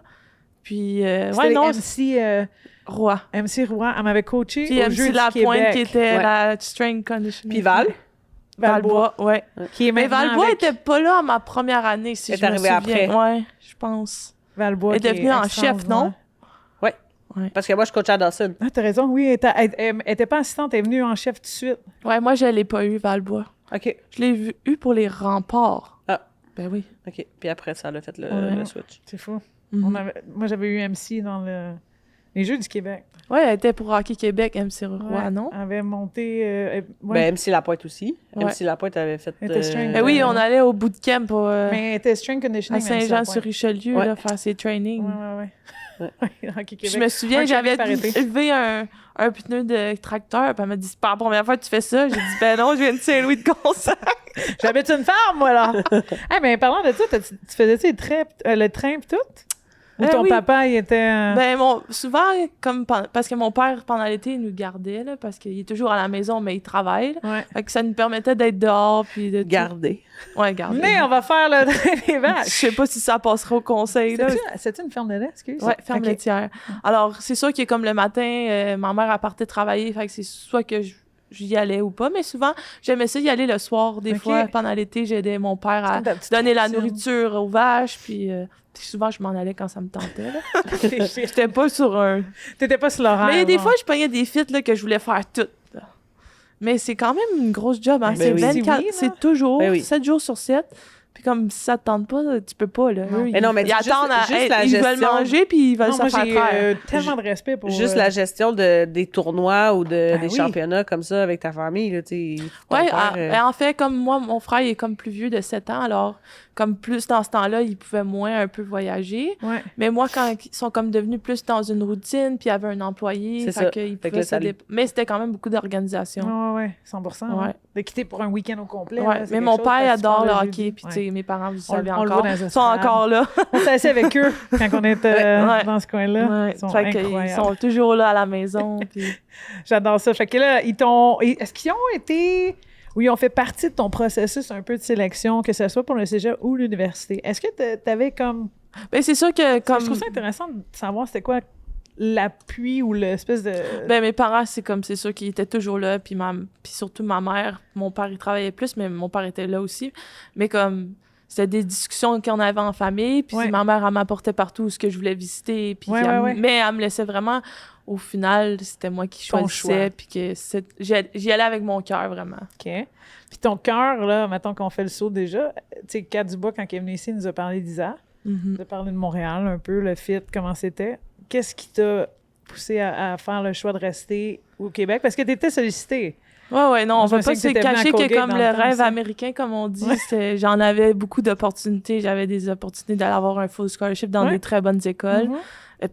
Puis, C'était ouais, non, MC Roy, elle m'avait coaché Puis au Jeu MC du Lapointe Québec. qui était Ouais. la strength conditioning. Puis Val, Valbois, ouais. Qui est Mais maintenant Valbois avec était pas là à ma première année, si Elle je est me arrivée souviens. après. Ouais, je pense. Valbois. Elle est qui devenue en chef, non? parce que moi, je coachais à Dawson. Ah, t'as raison, oui. Elle était pas assistante, elle est venue en chef tout de suite. Ouais, moi, je l'ai pas eu, Valbois. OK. Je l'ai eu pour les remparts. Ah. Ben oui. OK. Puis après, ça a fait Ouais. le switch. C'est fou. Mhm. Moi, j'avais eu MC dans les Jeux du Québec. Ouais, elle était pour Hockey Québec, MC Roy, Ouais. non? Elle avait monté... ouais. Ben, MC Lapointe aussi. Ouais. MC Lapointe avait fait... Elle était strength. Ben oui, on allait au bootcamp Mais elle était strength à conditioning. Saint-Jean-sur-Richelieu, Ouais. là, faire ses trainings. Ouais. Hockey Puis Québec. je me souviens, Ouais, j'avais Québec, faut arrêter. levé un pneu de tracteur, puis elle m'a dit, c'est pas la première fois que tu fais ça. J'ai dit, ben non, je viens de Saint-Louis-de-Gonzague. J'habite une ferme, moi, là! Hey, mais parlant de ça, tu faisais-tu le train pis tout? Ou ton oui. papa, il était... Ben, souvent, parce que mon père, pendant l'été, il nous gardait, là, parce qu'il est toujours à la maison, mais il travaille. Là. Ouais. Fait que ça nous permettait d'être dehors, puis de... Garder. Ouais, garder. Mais on va faire le train des Je vaches! sais pas si ça passera au conseil, là. C'est-tu une ferme de lait, excuse? Ouais, ferme Ok. laitière. Alors, c'est sûr que comme le matin, ma mère, elle partait travailler, fait que c'est soit que j'y allais ou pas, mais souvent, j'aimais ça y aller le soir. Des Ok. fois, pendant l'été, j'aidais mon père à comme ta petite donner la routine. nourriture aux vaches, puis souvent, je m'en allais quand ça me tentait, là. T'étais J'étais pas sur un... pas sur l'horaire. Mais des non. fois, je pognais des fits là, que je voulais faire toutes. Là. Mais c'est quand même une grosse job. Hein. Ben C'est oui. 24, Oui, là. c'est toujours Ben oui. 7 jours sur 7. Puis comme si ça te tente pas, tu peux pas. Là. Non. Eux, Mais non, mais ils juste- attendent juste la ils veulent gestion- manger puis ils veulent Non, se moi, faire j'ai faire. tellement de respect pour... Juste la gestion des tournois ou des oui. championnats comme ça avec ta famille, là, tu sais. ton Ouais, père, en fait, comme moi, mon frère il est comme plus vieux de 7 ans, alors comme plus dans ce temps-là, il pouvait moins un peu voyager. Ouais. Mais moi, quand ils sont comme devenus plus dans une routine, puis il y avait un employé, C'est fait ça. qu'ils Fait que pouvaient là, ça se mais c'était quand même beaucoup d'organisation. Ouais, 100%. Ouais. hein. De quitter pour un week-end au complet. Ouais, là, c'est mais quelque mon chose père parce que tu adore parles le de hockey, jeudi. puis Ouais. tu sais, mes parents, vous On- savez on le voit encore, dans les sont estrades. encore là. On s'est assis avec eux quand on était Ouais. dans ce coin-là. Ouais, Ils sont fait qu'ils incroyables. sont toujours là à la maison. Puis... J'adore ça. Fait que là, est-ce qu'ils ont été Oui, on fait partie de ton processus un peu de sélection, que ce soit pour le cégep ou l'université. Est-ce que tu avais comme... Ben, c'est sûr que comme... Je trouve ça intéressant de savoir c'était quoi l'appui ou l'espèce de... Ben, mes parents, c'est sûr qu'ils étaient toujours là, puis surtout ma mère. Mon père, il travaillait plus, mais mon père était là aussi. Mais comme... C'était des discussions qu'on avait en famille, puis ma mère, elle m'apportait partout ce que je voulais visiter, puis mais elle me laissait vraiment... Au final, c'était moi qui choisissais, puis que j'y allais avec mon cœur, vraiment. OK. Puis ton cœur, là, mettons qu'on fait le saut déjà, tu sais, Kat Dubois, quand elle est venue ici, nous a parlé d'Isa, nous a parlé de Montréal un peu, le fit, comment c'était. Qu'est-ce qui t'a poussé à faire le choix de rester au Québec? Parce que tu étais sollicitée. Ouais, non, on va pas se cacher que comme le rêve américain, comme on dit, j'en avais beaucoup d'opportunités. J'avais des opportunités d'aller avoir un full scholarship dans des très bonnes écoles.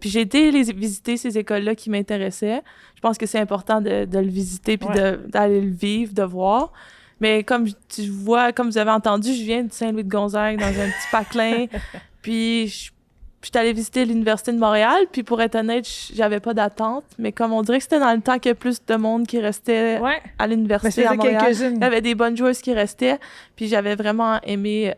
Puis j'ai été visiter ces écoles-là qui m'intéressaient. Je pense que c'est important de le visiter puis d'aller le vivre, de voir. Mais comme tu vois, comme vous avez entendu, je viens de Saint-Louis-de-Gonzague dans un petit patelin. Puis je suis allée visiter l'Université de Montréal. Puis pour être honnête, j'avais pas d'attente. Mais comme on dirait que c'était dans le temps qu'il y a plus de monde qui restait à l'Université à Montréal. Il y avait des bonnes joueuses qui restaient. Puis j'avais vraiment aimé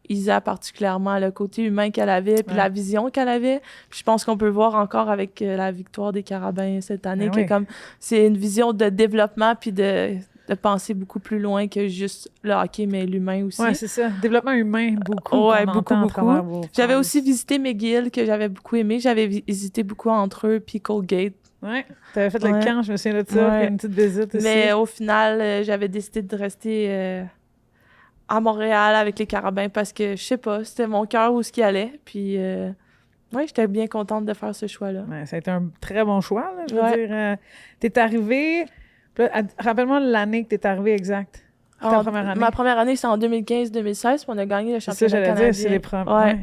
Isa particulièrement, le côté humain qu'elle avait, puis la vision qu'elle avait. Puis je pense qu'on peut voir encore avec la victoire des Carabins cette année que comme c'est une vision de développement puis de penser beaucoup plus loin que juste le hockey, mais l'humain aussi. Oui, c'est ça. Développement humain, beaucoup. Oui, beaucoup. J'avais aussi visité McGill, que j'avais beaucoup aimé. J'avais visité beaucoup Entreeux puis Colgate. Oui, tu avais fait le camp, je me souviens de ça, puis une petite visite aussi. Mais au final, j'avais décidé de rester à Montréal avec les Carabins parce que, je sais pas, c'était mon cœur où ce qui allait. Puis, j'étais bien contente de faire ce choix-là. Ouais, ça a été un très bon choix, là, je veux dire. T'es arrivée... Rappelle-moi l'année que t'es arrivée exact. Ta première année. Ma première année, c'est en 2015-2016, puis on a gagné le championnat canadien. C'est ça, j'allais dire, c'est les premières.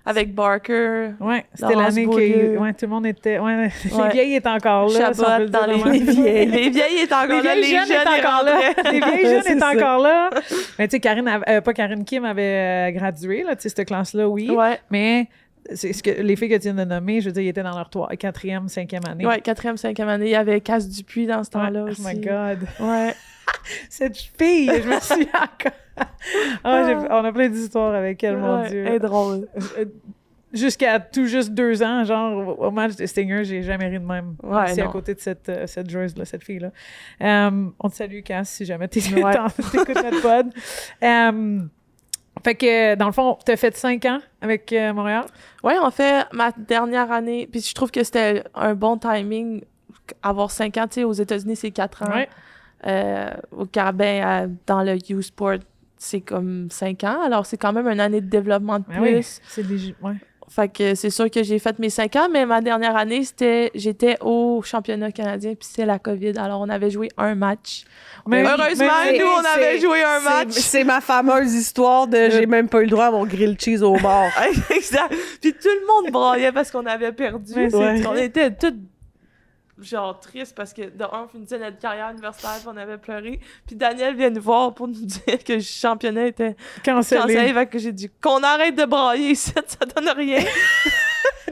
Avec Barker. Oui, c'était l'année que tout le monde était... Les vieilles étaient encore là. Chabot dans les vieilles. Les vieilles étaient encore là. Les jeunes étaient encore là. Les vieilles jeunes étaient encore là. Mais tu sais, Karine Kim avait gradué, là, tu sais, cette classe-là, oui. Ouais. Mais... C'est ce que les filles que tu viens de nommer, je veux dire, ils étaient dans leur 4e, 5e année. Oui, 4e, 5e année. Il y avait Casse Dupuis dans ce temps-là aussi. Oh my God! Ouais. Cette fille, je me suis encore... on a plein d'histoires avec elle, mon Dieu. Elle est drôle. Jusqu'à tout juste 2 ans, genre, au match des Stingers, j'ai jamais ri de même. C'est à côté de cette joueuse-là, cette fille-là. On te salue, Cass, si jamais t'écoutes notre pod. Fait que, dans le fond, t'as fait 5 ans avec Montréal? Oui, en fait, ma dernière année, puis je trouve que c'était un bon timing, avoir 5 ans, tu sais, aux États-Unis, c'est 4 ans. Ouais. Au Carabin, dans le U-Sport, c'est comme 5 ans, alors c'est quand même une année de développement de plus. Oui, c'est léger, Fait que c'est sûr que j'ai fait mes 5 ans, mais ma dernière année, j'étais au championnat canadien, puis c'était la COVID, alors on avait joué un match. Mais heureusement, nous, on avait joué un match. C'est ma fameuse histoire de j'ai même pas eu le droit à mon grilled cheese au bord. Exact. Puis tout le monde braillait parce qu'on avait perdu. On était toutes genre triste parce que de un, on finissait notre carrière universitaire, puis on avait pleuré. Puis Daniel vient nous voir pour nous dire que le championnat était cancellé. Fait que j'ai dit qu'on arrête de brailler ici, ça donne rien.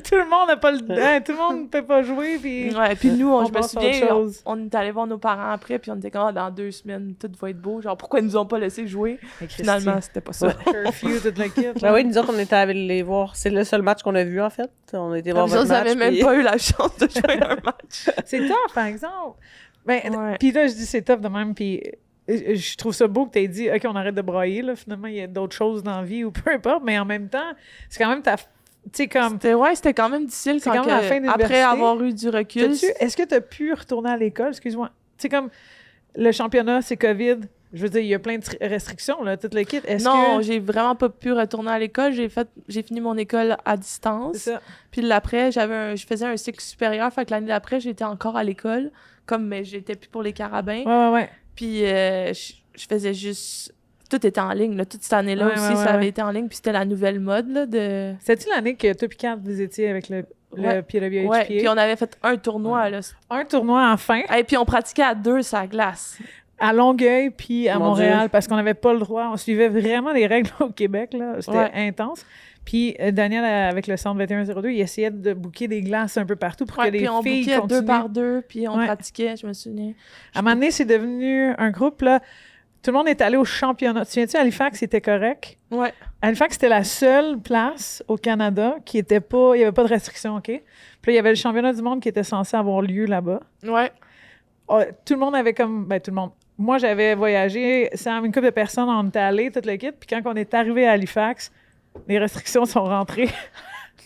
Tout le monde n'a pas le temps, tout le monde ne peut pas jouer. Puis puis nous, je me souviens, on est allé voir nos parents après, puis on était comme dans 2 semaines, tout va être beau. Genre, pourquoi ils nous ont pas laissé jouer? Finalement, c'était pas ça. Curfew, toute la kit. Oui, nous autres, on était allés les voir. C'est le seul match qu'on a vu, en fait. On était voir votre match. Vous n'avez même pas eu la chance de jouer un match. C'est tough, par exemple. Puis là, je dis c'est tough de même, puis je trouve ça beau que tu aies dit, OK, on arrête de brailler, là. Finalement, il y a d'autres choses dans la vie, ou peu importe, mais en même temps, c'est quand même ta... C'était quand même difficile quand la fin après avoir eu du recul. Est-ce que tu as pu retourner à l'école? Excuse-moi. Tu sais, comme le championnat, c'est COVID. Je veux dire, il y a plein de restrictions, là, toute l'équipe. J'ai vraiment pas pu retourner à l'école. J'ai fini mon école à distance. C'est ça. Puis l'après, je faisais un cycle supérieur. Fait que l'année d'après, j'étais encore à l'école. Mais j'étais plus pour les Carabins. Ouais. Puis je faisais juste... Tout était en ligne, là. Toute cette année-là aussi, ça avait été en ligne. Puis c'était la nouvelle mode, là, de... C'était-tu l'année que toi et Kat, vous étiez avec le PWHPA? Ouais, puis on avait fait un tournoi, là. Un tournoi, enfin. Et puis on pratiquait à 2 sur la glace. À Longueuil, puis à Montréal, parce qu'on n'avait pas le droit. On suivait vraiment les règles au Québec, là. C'était intense. Puis Daniel, avec le centre 2102, il essayait de booker des glaces un peu partout pour que les filles continuent. Puis on bookait 2 par 2, puis on pratiquait, je me souviens. À un moment donné, c'est devenu un groupe, là. Tout le monde est allé au championnat. Tu viens-tu, Halifax, c'était correct? Ouais. Halifax, c'était la seule place au Canada qui était pas... Il n'y avait pas de restrictions, OK? Puis là, il y avait le championnat du monde qui était censé avoir lieu là-bas. Ouais. Tout le monde avait comme... Ben, tout le monde. Moi, j'avais voyagé. Sam, une couple de personnes, on était allés, toute l'équipe. Puis quand on est arrivé à Halifax, les restrictions sont rentrées.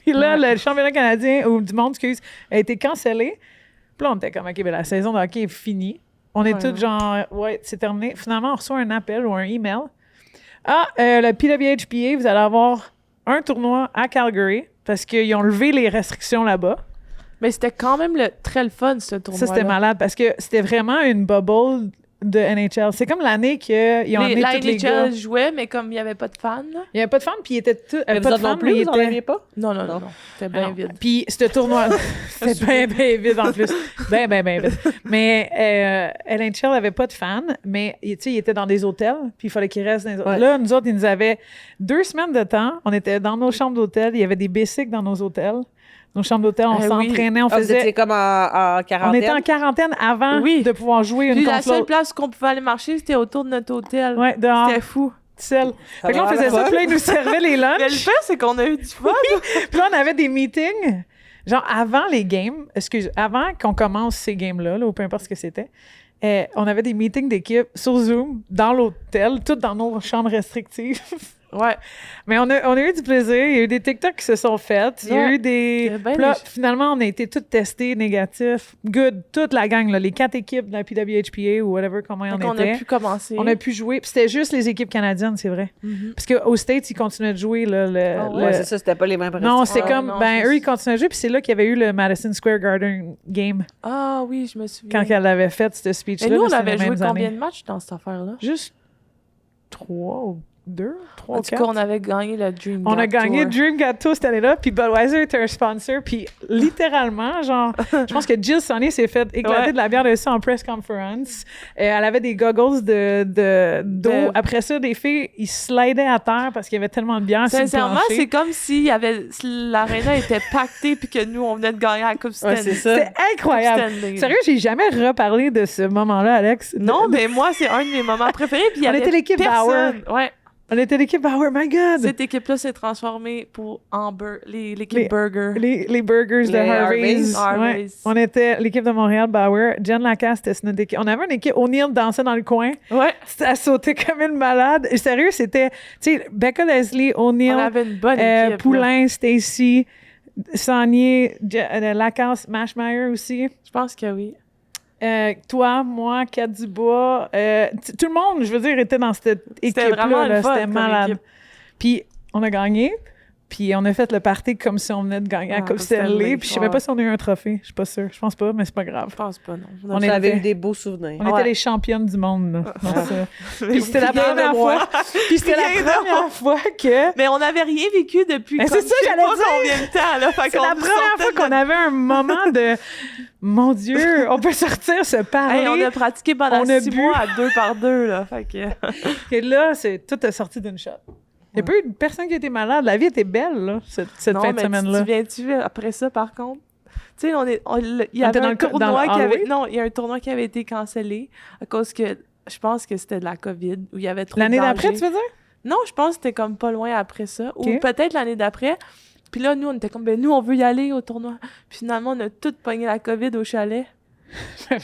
Puis là, le championnat canadien, ou du monde, excuse, a été cancellé. Puis là, on était comme, OK, ben, la saison de hockey est finie. On est tous genre, ouais, c'est terminé. Finalement, on reçoit un appel ou un email. Le PWHPA, vous allez avoir un tournoi à Calgary parce qu'ils ont levé les restrictions là-bas. Mais c'était quand même très le fun, ce tournoi. Ça, c'était malade parce que c'était vraiment une bubble de NHL. C'est comme l'année qu'ils ont amené tous les gars. La NHL jouait, mais comme il n'y avait pas de fans. Il n'y avait pas de fans, puis il était tout. Mais vous autres non plus, vous n'en aviez pas? Non. C'était bien vide. Puis ce tournoi, c'était bien vide en plus. Bien vide. Mais NHL n'avait pas de fans, mais il était dans des hôtels, puis il fallait qu'ils restent dans les hôtels. Ouais. Là, nous autres, ils nous avaient 2 semaines de temps. On était dans nos chambres d'hôtel. Il y avait des bicycles dans nos hôtels. Nos chambres d'hôtel, on s'entraînait, on faisait... Vous étiez comme en quarantaine? On était en quarantaine avant de pouvoir jouer une contre la seule place qu'on pouvait aller marcher, c'était autour de notre hôtel. Ouais, dehors. C'était fou. Seul. Fait que là, on faisait ça, puis là, ils nous servaient les lunchs. Mais le fait, c'est qu'on a eu du fun. Puis là, on avait des meetings, genre avant les games, avant qu'on commence ces games-là, ou peu importe ce que c'était, on avait des meetings d'équipe sur Zoom, dans l'hôtel, toutes dans nos chambres restrictives. Ouais. Mais on a eu du plaisir. Il y a eu des TikTok qui se sont faits. Il y a eu des... Là, finalement, on a été tous testés négatifs. Good. Toute la gang, là, les 4 équipes de la PWHPA ou whatever, comment on était. On a pu commencer. On a pu jouer. Puis c'était juste les équipes canadiennes, c'est vrai. Mm-hmm. Parce qu'aux States, ils continuaient de jouer. Là, c'est ça, c'était pas les mêmes restrictions. Non, c'est comme... eux, ils continuaient de jouer. Puis c'est là qu'il y avait eu le Madison Square Garden game. Ah oui, je me souviens. Quand elle avait fait ce speech-là. Et nous, on avait joué combien de matchs dans cette affaire-là? Juste 3 ou 2, 3 ou 4. En tout cas, on avait gagné le Dream On a gagné Dream Gâteau cette année-là, puis Budweiser était un sponsor, puis littéralement, genre, je pense que Jill Sonny s'est fait éclater de la bière de ça en press conference. Elle avait des goggles d'eau. Après ça, des filles, ils slidaient à terre parce qu'il y avait tellement de bière. Sincèrement, c'est comme si l'aréna était pactée puis que nous, on venait de gagner la Coupe Stanley. Ouais, c'était incroyable. Sérieux, j'ai jamais reparlé de ce moment-là, Alex. Non, mais moi, c'est un de mes moments préférés. Puis on était l'équipe Bauer. Ouais. On était l'équipe Bauer, my God! Cette équipe-là s'est transformée pour l'équipe Burger. Les Burgers de Harvey's. Ouais. On était l'équipe de Montréal, Bauer. Jen Lacasse, c'était notre équipe. On avait une équipe, O'Neill dansait dans le coin. Ouais. Elle sautait comme une malade. Et sérieux, c'était, tu sais, Becca Leslie, O'Neill. On avait une bonne équipe. Poulain, Stacy, Saunier, Lacasse, Mashmeyer aussi. Je pense que oui. Toi, moi, Kat Dubois, tout le monde, je veux dire, était dans cette équipe-là. C'était vraiment le fun, c'était malade. équipe. Puis, on a gagné. Puis on a fait le party comme si on venait de gagner à Coupe Stanley. Puis je sais même pas si on a eu un trophée. Je suis pas sûre. Je pense pas, mais c'est pas grave. Je pense pas, non. On avait eu des beaux souvenirs. On était les championnes du monde, là. Puis c'était la première fois. Puis c'était la première fois que... Mais on n'avait rien vécu depuis c'est ça, j'allais dire. Combien de temps, là. C'est la première fois qu'on avait un moment de... Mon Dieu, on peut sortir, se parler. Hey, on a pratiqué pendant 6 mois à 2 par 2, là. Fait que... Et là, tout est sorti d'une shot. Il n'y a pas eu personne qui était malade. La vie était belle, là, cette fin de semaine-là. Tu après ça, par contre? Tu sais, il y avait un tournoi qui avait... Non, il y a un tournoi qui avait été cancellé à cause que... Je pense que c'était de la COVID, où il y avait trop de L'année danger. d'après, tu veux dire? Non, je pense que c'était comme pas loin après ça. Okay. Ou peut-être l'année d'après. Puis là, nous, on était comme, nous, on veut y aller au tournoi. Puis finalement, on a tout pogné la COVID au chalet.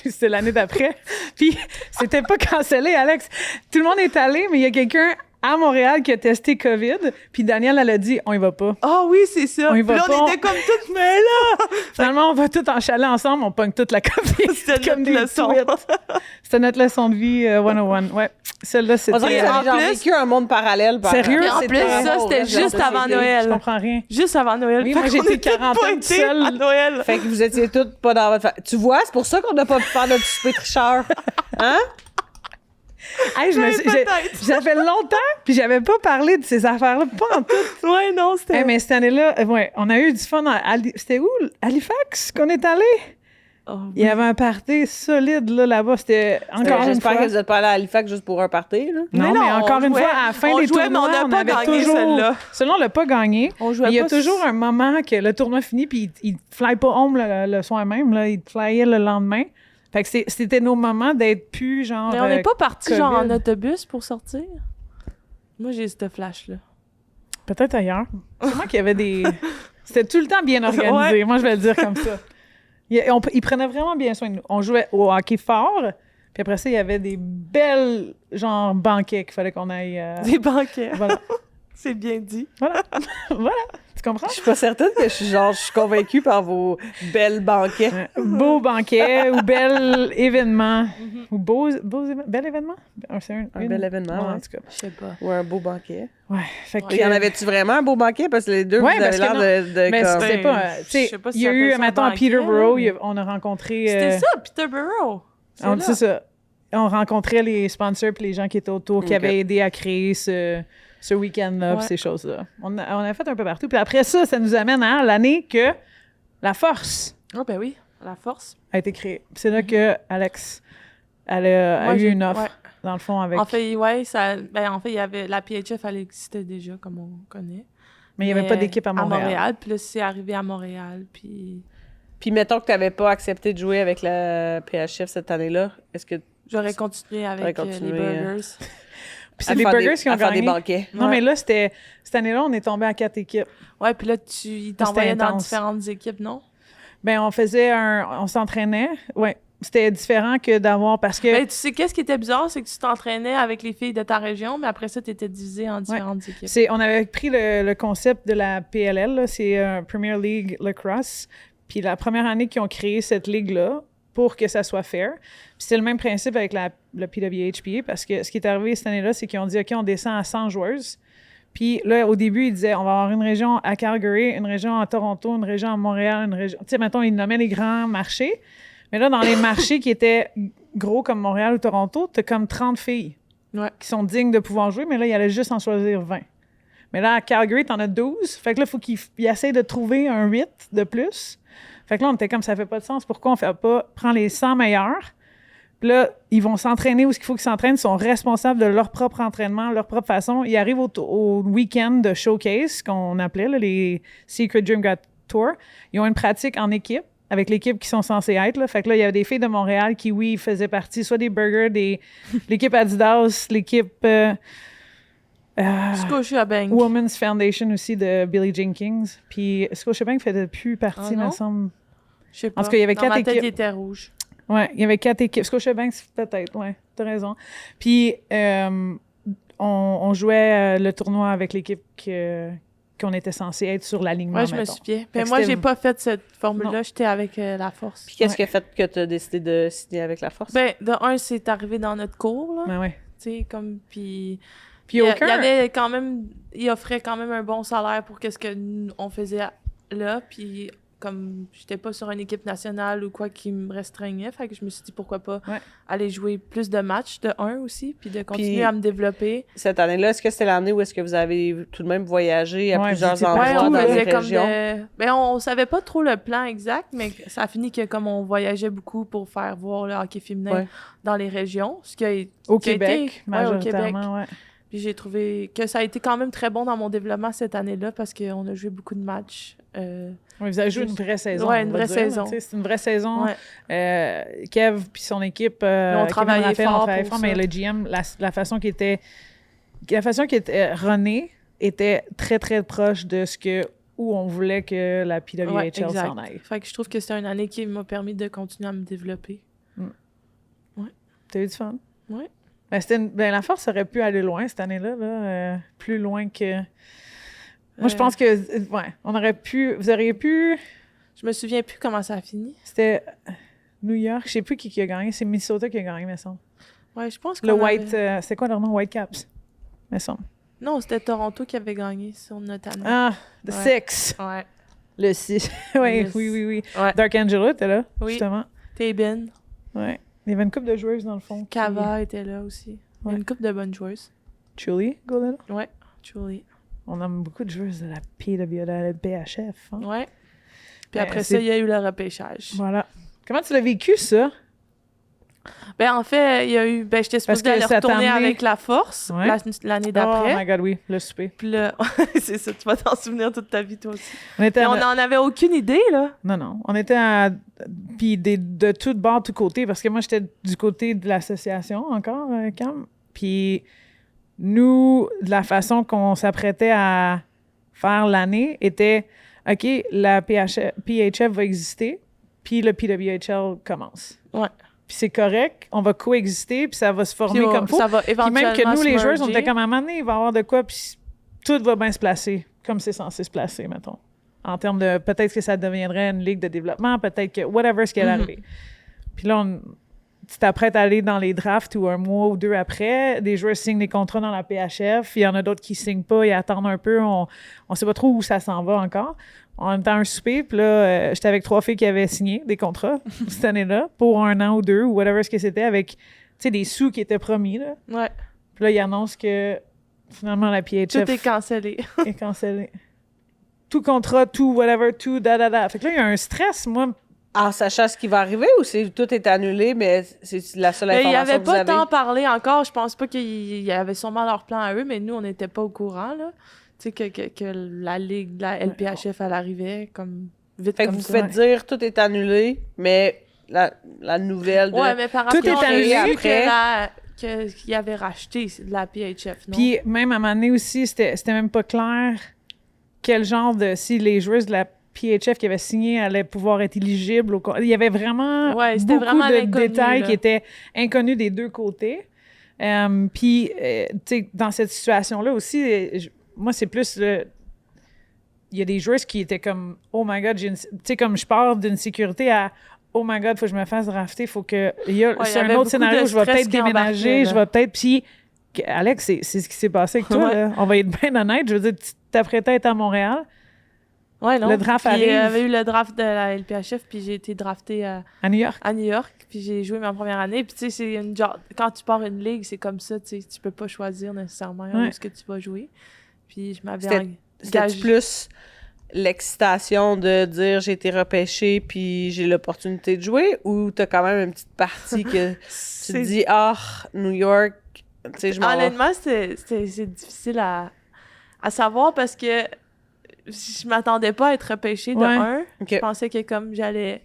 C'était l'année d'après. Puis c'était pas cancellé, Alex. Tout le monde est allé, mais il y a quelqu'un à Montréal qui a testé COVID, puis Danielle, elle a dit, on y va pas. Ah oui, c'est ça. On y va puis là, pas. on était comme toutes, mais là! Finalement, on va tout en chalet ensemble, on pogne toute la COVID. C'était notre leçon. C'était notre leçon de vie 101. Ouais. Celle-là, c'était... On dirait que j'ai vécu un monde parallèle. Sérieux? En plus, ça, c'était juste avant Noël. Je comprends rien. Juste avant Noël. Oui, moi, j'étais 40 ans seule. À Noël. Fait que vous étiez toutes pas dans votre... Tu vois, c'est pour ça qu'on n'a pas pu faire notre souper tricheur. Hein? Hey, ça fait longtemps, puis j'avais pas parlé de ces affaires-là, pas en tout. Ouais, non, c'était... Hey, mais cette année-là, on a eu du fun. C'était où? Halifax qu'on est allé? Oh, oui. Il y avait un party solide là-bas. C'était encore une J'espère fois. que vous n'êtes pas allé à Halifax juste pour un party. Là. Non, mais encore une fois, à la fin des tournois, on avait toujours... Celle-là, on l'a pas gagné. Il y a toujours un moment que le tournoi finit, puis il ne fly pas home le soir même. Là, il flyait le lendemain. Fait que c'était nos moments d'être plus, genre... Mais on n'est pas partis, genre, en COVID. autobus pour sortir? Moi, j'ai ce flash-là. Peut-être ailleurs. Sûrement qu'il y avait des... C'était tout le temps bien organisé. Moi, je vais le dire comme ça. Ils prenaient vraiment bien soin de nous. On jouait au hockey fort, puis après ça, il y avait des belles, genre, banquets qu'il fallait qu'on aille... Des banquets. Voilà. C'est bien dit. Voilà. Voilà. Tu comprends? Je suis pas certaine que je suis convaincue par vos belles banquets. Beau banquet ou bel événement. Ou bel événement? C'est Un bel événement, Ouais, ouais. en tout cas. Je sais pas. Ou un beau banquet. Ouais. Fait que, Il y en avait-tu vraiment un beau banquet? Parce que les deux, Ouais, vous avez parce que l'air de mais comme... c'était pas... je Tu sais, sais pas si il y a ça eu, appelle ça un mettons, à banquet, Peterborough, là. on a rencontré... C'était ça, Peterborough. C'est ça. On rencontrait les sponsors puis les gens qui étaient autour, qui Ok. avaient aidé à créer ce week-end-là, puis Ouais. ces choses-là. On a fait un peu partout. Puis après ça nous amène à l'année que la Force Oh, ben oui, la force. a été créée. Puis c'est là que Alex elle a Moi, eu j'ai- une offre, ouais. dans le fond, avec... En fait, ouais, il y avait la PHF, elle existait déjà, comme on connaît. mais il n'y avait pas d'équipe à Montréal. Puis là, c'est arrivé à Montréal, puis Puis mettons que tu n'avais pas accepté de jouer avec la PHF cette année-là, est-ce que j'aurais continué avec T'aurais continué, les Burgers. Puis c'est les Burgers qui ont à faire des gagné. banquets? Non, Ouais. mais là, cette année-là, on est tombé à 4 équipes. Ouais, puis là, ils t'envoyaient dans intense. différentes équipes, non? Ben, on s'entraînait. Ouais. C'était différent que d'avoir... Parce que... Ben, tu sais, qu'est-ce qui était bizarre, c'est que tu t'entraînais avec les filles de ta région, mais après ça, tu étais divisé en différentes équipes. On avait pris le concept de la PLL, là, c'est Premier League Lacrosse. Puis la première année qu'ils ont créé cette ligue-là pour que ça soit fair. Puis c'est le même principe avec le PWHPA parce que ce qui est arrivé cette année-là, c'est qu'ils ont dit « OK, on descend à 100 joueurs ». Puis là, au début, ils disaient « On va avoir une région à Calgary, une région à Toronto, une région à Montréal, une région... » Tu sais, mettons, ils nommaient les grands marchés. Mais là, dans les marchés qui étaient gros comme Montréal ou Toronto, t'as comme 30 filles qui sont dignes de pouvoir jouer, mais là, il allait juste en choisir 20. Mais là, à Calgary, t'en as 12. Fait que là, il faut qu'ils essayent de trouver un 8 de plus. Fait que là, on était comme, ça fait pas de sens. Pourquoi on fait pas, prend les 100 meilleurs, puis là, ils vont s'entraîner où il faut qu'ils s'entraînent, ils sont responsables de leur propre entraînement, leur propre façon. Ils arrivent au week-end de showcase, qu'on appelait là, les Secret Dream God Tour. Ils ont une pratique en équipe, avec l'équipe qui sont censés être. Là. Fait que là, il y avait des filles de Montréal qui, oui, faisaient partie soit des Burgers, l'équipe Adidas, l'équipe Scotiabank. Women's Foundation aussi de Billie Jean Kings. Puis Scotiabank faisait plus partie, Ah non? me semble. Je sais pas. En tout cas, il y avait Dans 4 ma tête, équipes. il était rouge. Ouais, il y avait 4 équipes. Scotiabank, peut-être, ouais, t'as raison. Puis, on jouait le tournoi avec l'équipe qu'on était censé être sur l'alignement, Ouais, je me mettons. souviens. Fait Mais que moi, c'était- j'ai pas fait cette formule-là. Non. J'étais avec la force. Puis qu'est-ce qui a fait que tu as décidé de signer avec la Force? Ben, de un, c'est arrivé dans notre cours, là. Ben ouais. Tu sais, comme, puis... Puis il aucun... y avait quand même... Il offrait quand même un bon salaire pour qu'est-ce que on faisait là, puis comme j'étais pas sur une équipe nationale ou quoi qui me restreignait, fait que je me suis dit pourquoi pas aller jouer plus de matchs, de un aussi, puis de continuer Puis- à me développer. Cette année-là, est-ce que c'était l'année où est-ce que vous avez tout de même voyagé à Ouais, plusieurs vous étiez endroits partout, dans là. les faisait comme régions? Ben, on savait pas trop le plan exact, mais ça a fini que comme on voyageait beaucoup pour faire voir le hockey féminin Ouais. dans les régions, ce qui a été... Au qui a été- Québec, ouais, au Québec. majoritairement, ouais. Puis j'ai trouvé que ça a été quand même très bon dans mon développement cette année-là parce qu'on a joué beaucoup de matchs. Oui, vous avez joué une vraie saison. Ouais, on une va vraie dire, saison. là, tu sais, c'est une vraie saison. Ouais. Kev puis son équipe, ont travaillé Kevin Raphaël, fort ont travaillé pour fort, mais ça. le GM, la façon qui était runée était très, très proche de où on voulait que la PWHL Ouais, exact. s'en aille. Fait que je trouve que c'est une année qui m'a permis de continuer à me développer. T'as eu du fun? Oui. Ben, la Force aurait pu aller loin cette année-là, là, plus loin que... Moi, je pense que, on aurait pu... Vous auriez pu... Je me souviens plus comment ça a fini. C'était New York, je sais plus qui a gagné. C'est Minnesota qui a gagné, me semble. Ouais, je pense que Le White... c'est quoi leur nom? Whitecaps, me semble. Non, c'était Toronto qui avait gagné sur notre année. Ah, The Ouais. Six. Ouais. Le 6. Oui, Le oui. Ouais. Dark Angela était là, Oui. justement. Tabin. Ouais. Il y avait une couple de joueuses, dans le fond. Kava était là aussi. Il y a Ouais. une couple de bonnes joueuses. Julie Golden. Ouais, Julie. On aime beaucoup de joueuses de la PW, de la BHF. Hein? Ouais. Puis Ben, après c'est- ça, il y a eu le repêchage. Voilà. Comment tu l'as vécu, ça? Ben, en fait, il y a eu... Ben, j'étais supposée aller retourner avec la force l'année d'après. Oh my God, oui, le souper. Puis là, c'est ça, tu vas t'en souvenir toute ta vie, toi aussi. On n'en avait aucune idée, là. Non. On était puis de tout bord, tout côté, parce que moi, j'étais du côté de l'association encore, Cam. Puis nous, de la façon qu'on s'apprêtait à faire l'année était, OK, la PHF va exister, puis le PWHL commence. Ouais. Puis c'est correct, on va coexister, puis ça va se former comme il faut. Ça va éventuellement puis même que nous, les joueurs, on merger. était comme à un moment donné, il va y avoir de quoi, puis tout va bien se placer, comme c'est censé se placer, mettons. En termes de, peut-être que ça deviendrait une ligue de développement, peut-être que whatever ce qui allait arriver. Puis là, tu t'apprêtes à aller dans les drafts ou un mois ou deux après, des joueurs signent des contrats dans la PHF, il y en a d'autres qui signent pas, ils attendent un peu, on sait pas trop où ça s'en va encore. On était à un souper, puis là, j'étais avec 3 filles qui avaient signé des contrats cette année-là pour 1 an ou 2 ou whatever ce que c'était, avec, tu sais, des sous qui étaient promis, là. Ouais. Puis là, ils annoncent que finalement la PHF Tout est cancellé. est cancellé. Tout contrat, tout whatever, tout da. Fait que là, il y a un stress, moi. En sachant ce qui va arriver ou tout est annulé, mais c'est la seule information Il n'y avait que vous pas avez? tant parlé encore. Je pense pas qu'il y avait sûrement leur plan à eux, mais nous, on n'était pas au courant, là. Tu sais, que la Ligue, la LPHF, elle arrivait comme vite Fait que comme vous ça. faites dire tout est annulé, mais la nouvelle de... Ouais, mais par rapport Tout est annulé après. qu'ils avaient racheté la PHF, non? Puis même à un moment donné aussi, c'était même pas clair quel genre de... Si les joueuses de la PHF qui avaient signé allaient pouvoir être éligibles. Il y avait vraiment beaucoup de détails qui étaient inconnus des deux côtés. Puis, tu sais, dans cette situation-là aussi, moi, c'est plus il y a des joueuses qui étaient comme « Oh my God, tu sais, comme je pars d'une sécurité à « Oh my God, faut que je me fasse drafter, faut que... » c'est un autre scénario, je vais peut-être déménager, je vais peut-être... Puis, Alex, c'est ce qui s'est passé avec toi, là. On va être bien honnête. Je veux dire, tu t'apprêtais à être à Montréal. Ouais, non. Le draft puis, arrive. Il y avait eu le draft de la LPHF, puis j'ai été draftée à New York. À New York, puis j'ai joué ma première année. Puis tu sais, c'est quand tu pars une ligue, c'est comme ça, tu sais, tu peux pas choisir nécessairement où est-ce que tu vas jouer. Puis je m'avais C'était plus l'excitation de dire j'ai été repêché puis j'ai l'opportunité de jouer, ou t'as quand même une petite partie que tu te dis New York, tu sais, je m'en vais. Honnêtement, c'est difficile à savoir parce que je m'attendais pas à être repêchée de un. Okay. Je pensais que comme j'allais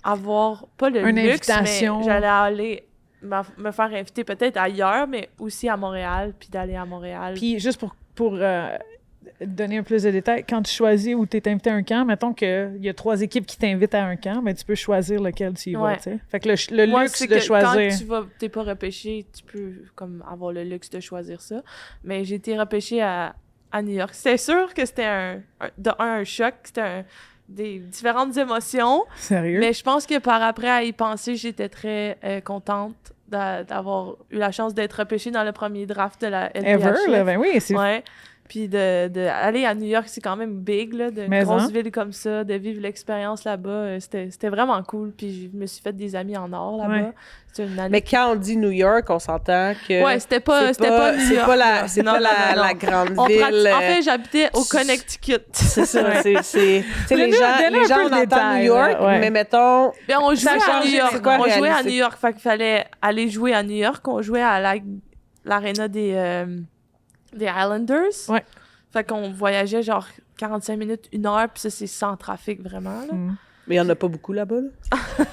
avoir pas le une luxe, invitation. mais j'allais aller me faire inviter peut-être ailleurs, mais aussi à Montréal, puis d'aller à Montréal. Puis juste pour donner un plus de détails, quand tu choisis où tu es invité à un camp, mettons qu'il y a 3 équipes qui t'invitent à un camp, mais tu peux choisir lequel tu y vas, tu sais. Fait que le luxe de choisir... Quand t'es pas repêché, tu peux comme avoir le luxe de choisir ça. Mais j'ai été repêchée à New York. C'est sûr que c'était un choc, c'était des différentes émotions. Sérieux? Mais je pense que par après, à y penser, j'étais très contente d'avoir eu la chance d'être repêchée dans le premier draft de la LPHF. Ever, là, ben oui, c'est... Ouais. Puis d'aller à New York, c'est quand même big, là, d'une grosse ville comme ça, de vivre l'expérience là-bas. C'était vraiment cool. Puis je me suis fait des amis en or là-bas. Ouais. C'était une année. Mais quand on dit New York, on s'entend que... Ouais, c'était pas New York. C'est pas la grande ville. En fait, j'habitais au Connecticut. C'est ça. C'est les gens on entend New York, mais mettons... Bien, on jouait à New York. On jouait à New York. Fait qu'il fallait aller jouer à New York. On jouait à l'aréna des Islanders. Ouais. Fait qu'on voyageait genre 45 minutes, 1 heure, puis ça, c'est sans trafic, vraiment. Là. Mais il n'y en a pas beaucoup là-bas, là.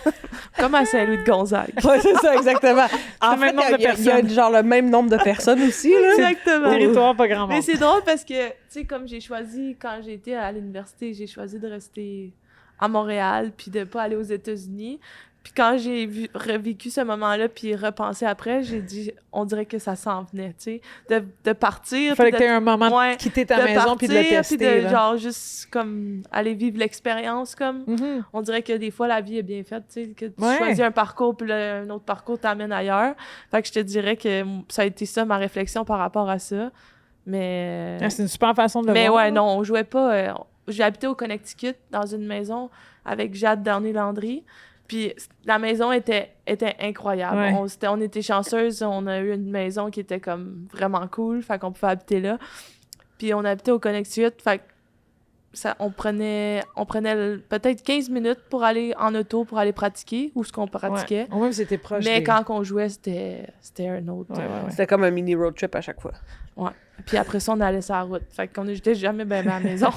Comme à Saint-Louis-de-Gonzague. Oui, c'est ça, exactement. En fait, il y a genre le même nombre de personnes aussi, là. Exactement. Territoire, pas grand monde. Mais c'est drôle parce que, tu sais, comme j'ai choisi, quand j'ai été à l'université, j'ai choisi de rester à Montréal, puis de pas aller aux États-Unis. Puis quand j'ai revécu ce moment-là, puis repensé après, j'ai dit, on dirait que ça s'en venait, tu sais, de partir. Il fallait que tu aies un moment de quitter ta maison puis de le tester. Puis de genre juste comme aller vivre l'expérience, comme. On dirait que des fois, la vie est bien faite, tu sais, que tu choisis un parcours, puis un autre parcours t'amène ailleurs. Fait que je te dirais que ça a été ça, ma réflexion par rapport à ça. Mais... c'est une super façon de le voir. Mais ouais, non, on jouait pas... j'ai habité au Connecticut, dans une maison avec Jade Darnay-Landry. Puis la maison était incroyable. Ouais. On était chanceuses. On a eu une maison qui était comme vraiment cool. Fait qu'on pouvait habiter là. Puis on habitait au Connecticut. Fait que on prenait peut-être 15 minutes pour aller en auto, pour aller pratiquer, ou ce qu'on pratiquait. Ouais. Au moins, c'était proche. Mais quand on jouait, c'était un autre. C'était comme un mini road trip à chaque fois. Ouais. Puis après ça, on allait sur la route. Fait qu'on n'était jamais bien à la maison.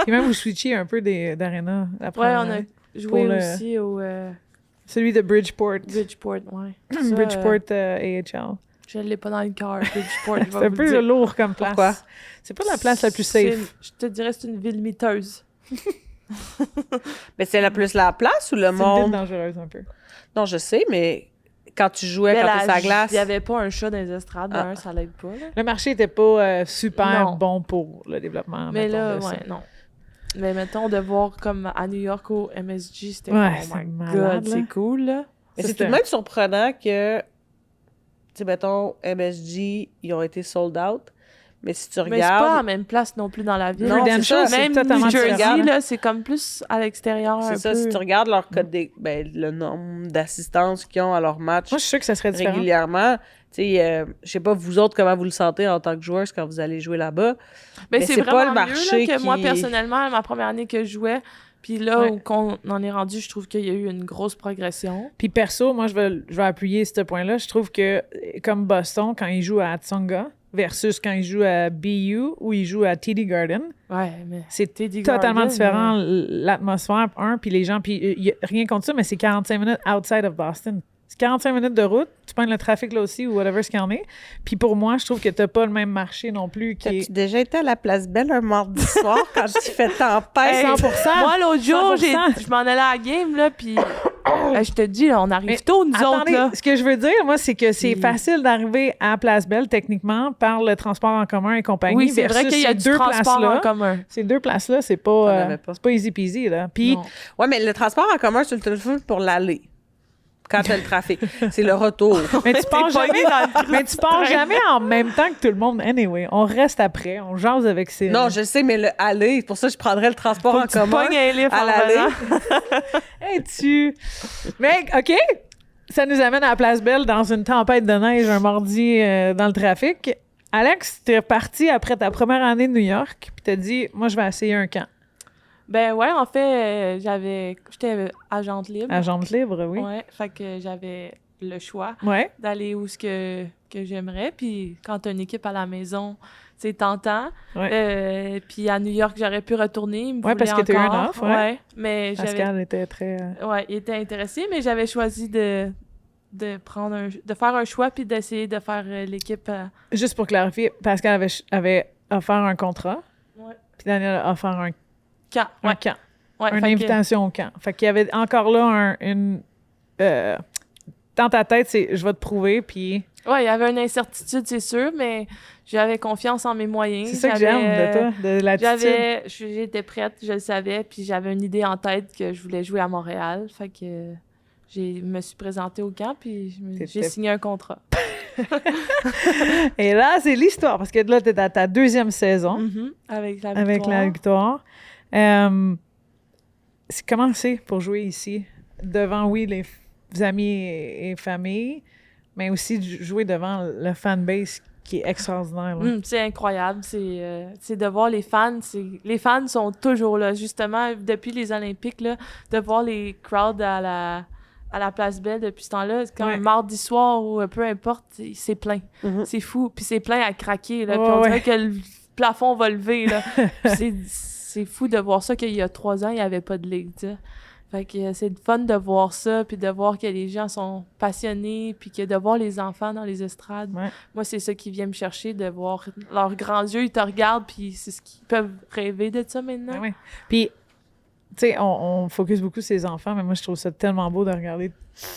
Puis même, vous switchiez un peu d'arena. Ouais, on a joué aussi au... celui de Bridgeport. Bridgeport, ouais. Bridgeport AHL. Je ne l'ai pas dans le cœur, Bridgeport. C'est un peu lourd comme place. Pourquoi? C'est pas la place la plus safe. Je te dirais que c'est une ville miteuse. Mais c'est plus la place ou le monde? C'est une ville dangereuse un peu. Non, je sais, mais quand tu jouais, quand t'es sur la glace... Il n'y avait pas un chat dans les estrades, ça l'aide pas. Là. Le marché était pas super bon pour le développement. Mais là, non. Mais mettons, de voir comme à New York au MSG, c'était oh my God, c'est cool, là. Mais c'est tout de même surprenant que, tu sais, mettons, MSG, ils ont été sold out. Mais si tu regardes... Mais c'est pas à la même place non plus dans la ville. Non, c'est ça, même New Jersey, là, c'est comme plus à l'extérieur. C'est ça, si tu regardes leur code le nombre d'assistances qu'ils ont à leur match. Moi, je suis sûre que ça serait différent. Régulièrement. Tu sais, je sais pas, vous autres, comment vous le sentez en tant que joueur quand vous allez jouer là-bas. Mais c'est vraiment pas le marché mieux, là, que moi, personnellement, ma première année que je jouais. Puis là, où on en est rendu, je trouve qu'il y a eu une grosse progression. Puis perso, moi, je vais appuyer ce point-là. Je trouve que, comme Boston, quand ils jouent à Tsonga, versus quand ils jouent à BU ou ils jouent à TD Garden, c'est totalement différent, l'atmosphère, puis les gens, puis rien contre ça, mais c'est 45 minutes outside of Boston. C'est 45 minutes de route, tu prends le trafic là aussi ou whatever ce qu'il y en est. Puis pour moi, je trouve que t'as pas le même marché non plus. T'as-tu déjà été à la Place Belle un mardi soir quand tu fais tempête? 100%! Moi, l'autre jour, je m'en allais à la game, là, puis je te dis, là, on arrive tôt, nous autres, là. Ce que je veux dire, moi, c'est que c'est facile d'arriver à Place Belle, techniquement, par le transport en commun et compagnie. Oui, c'est vrai qu'il y a du transport en commun. Ces deux places-là, c'est pas easy peasy, là. Puis... Ouais, mais le transport en commun, c'est le téléphone pour l'aller. Quand t'as le trafic. C'est le retour. Mais tu pars jamais en même temps que tout le monde. Anyway, on reste après, on jase avec ces... Non, je sais, mais le aller, pour ça, je prendrais le transport en commun. À l'aller. Hey, Mais, OK, ça nous amène à la Place Belle dans une tempête de neige un mardi dans le trafic. Alex, t'es reparti après ta première année de New York, puis t'as dit, moi, je vais essayer un camp. Ben ouais, en fait, j'étais agente libre. Agente libre, oui. Ouais, fait que j'avais le choix d'aller où ce que j'aimerais. Puis quand t'as une équipe à la maison, c'est tentant. Ouais. Puis à New York, j'aurais pu retourner. Oui, parce que t'as eu un off, ouais. Mais Pascal était très... Ouais, il était intéressé, mais j'avais choisi de faire un choix puis d'essayer de faire l'équipe... Juste pour clarifier, Pascal avait offert un contrat. Ouais. Puis Daniel a offert un camp. Un camp. Ouais, une invitation au camp. Fait qu'il y avait encore là dans ta tête, c'est je vais te prouver, puis... Ouais, il y avait une incertitude, c'est sûr, mais j'avais confiance en mes moyens. C'est ça que j'aime de toi, de l'attitude. J'étais prête, je le savais, puis j'avais une idée en tête que je voulais jouer à Montréal. Fait que je me suis présentée au camp, puis j'ai signé un contrat. Et là, c'est l'histoire, parce que là, t'es à ta deuxième saison. Avec la victoire. Avec la victoire. Comment c'est pour jouer ici, devant, oui, les amis et famille, mais aussi jouer devant le fanbase qui est extraordinaire. C'est incroyable. C'est de voir les fans. Les fans sont toujours là. Justement, depuis les Olympiques, là, de voir les crowds à la Place Belle depuis ce temps-là, quand un mardi soir ou peu importe, c'est plein. C'est fou. Puis c'est plein à craquer. Là. Puis on dirait que le plafond va lever. Là. C'est fou de voir ça qu'il y a 3 ans, il n'y avait pas de ligue, tu sais. Fait que c'est fun de voir ça, puis de voir que les gens sont passionnés, puis que de voir les enfants dans les estrades. Ouais. Moi, c'est ça qui vient me chercher, de voir leurs grands yeux, ils te regardent, puis c'est ce qu'ils peuvent rêver de ça maintenant. Ouais. Puis, tu sais, on focus beaucoup sur les enfants, mais moi, je trouve ça tellement beau de regarder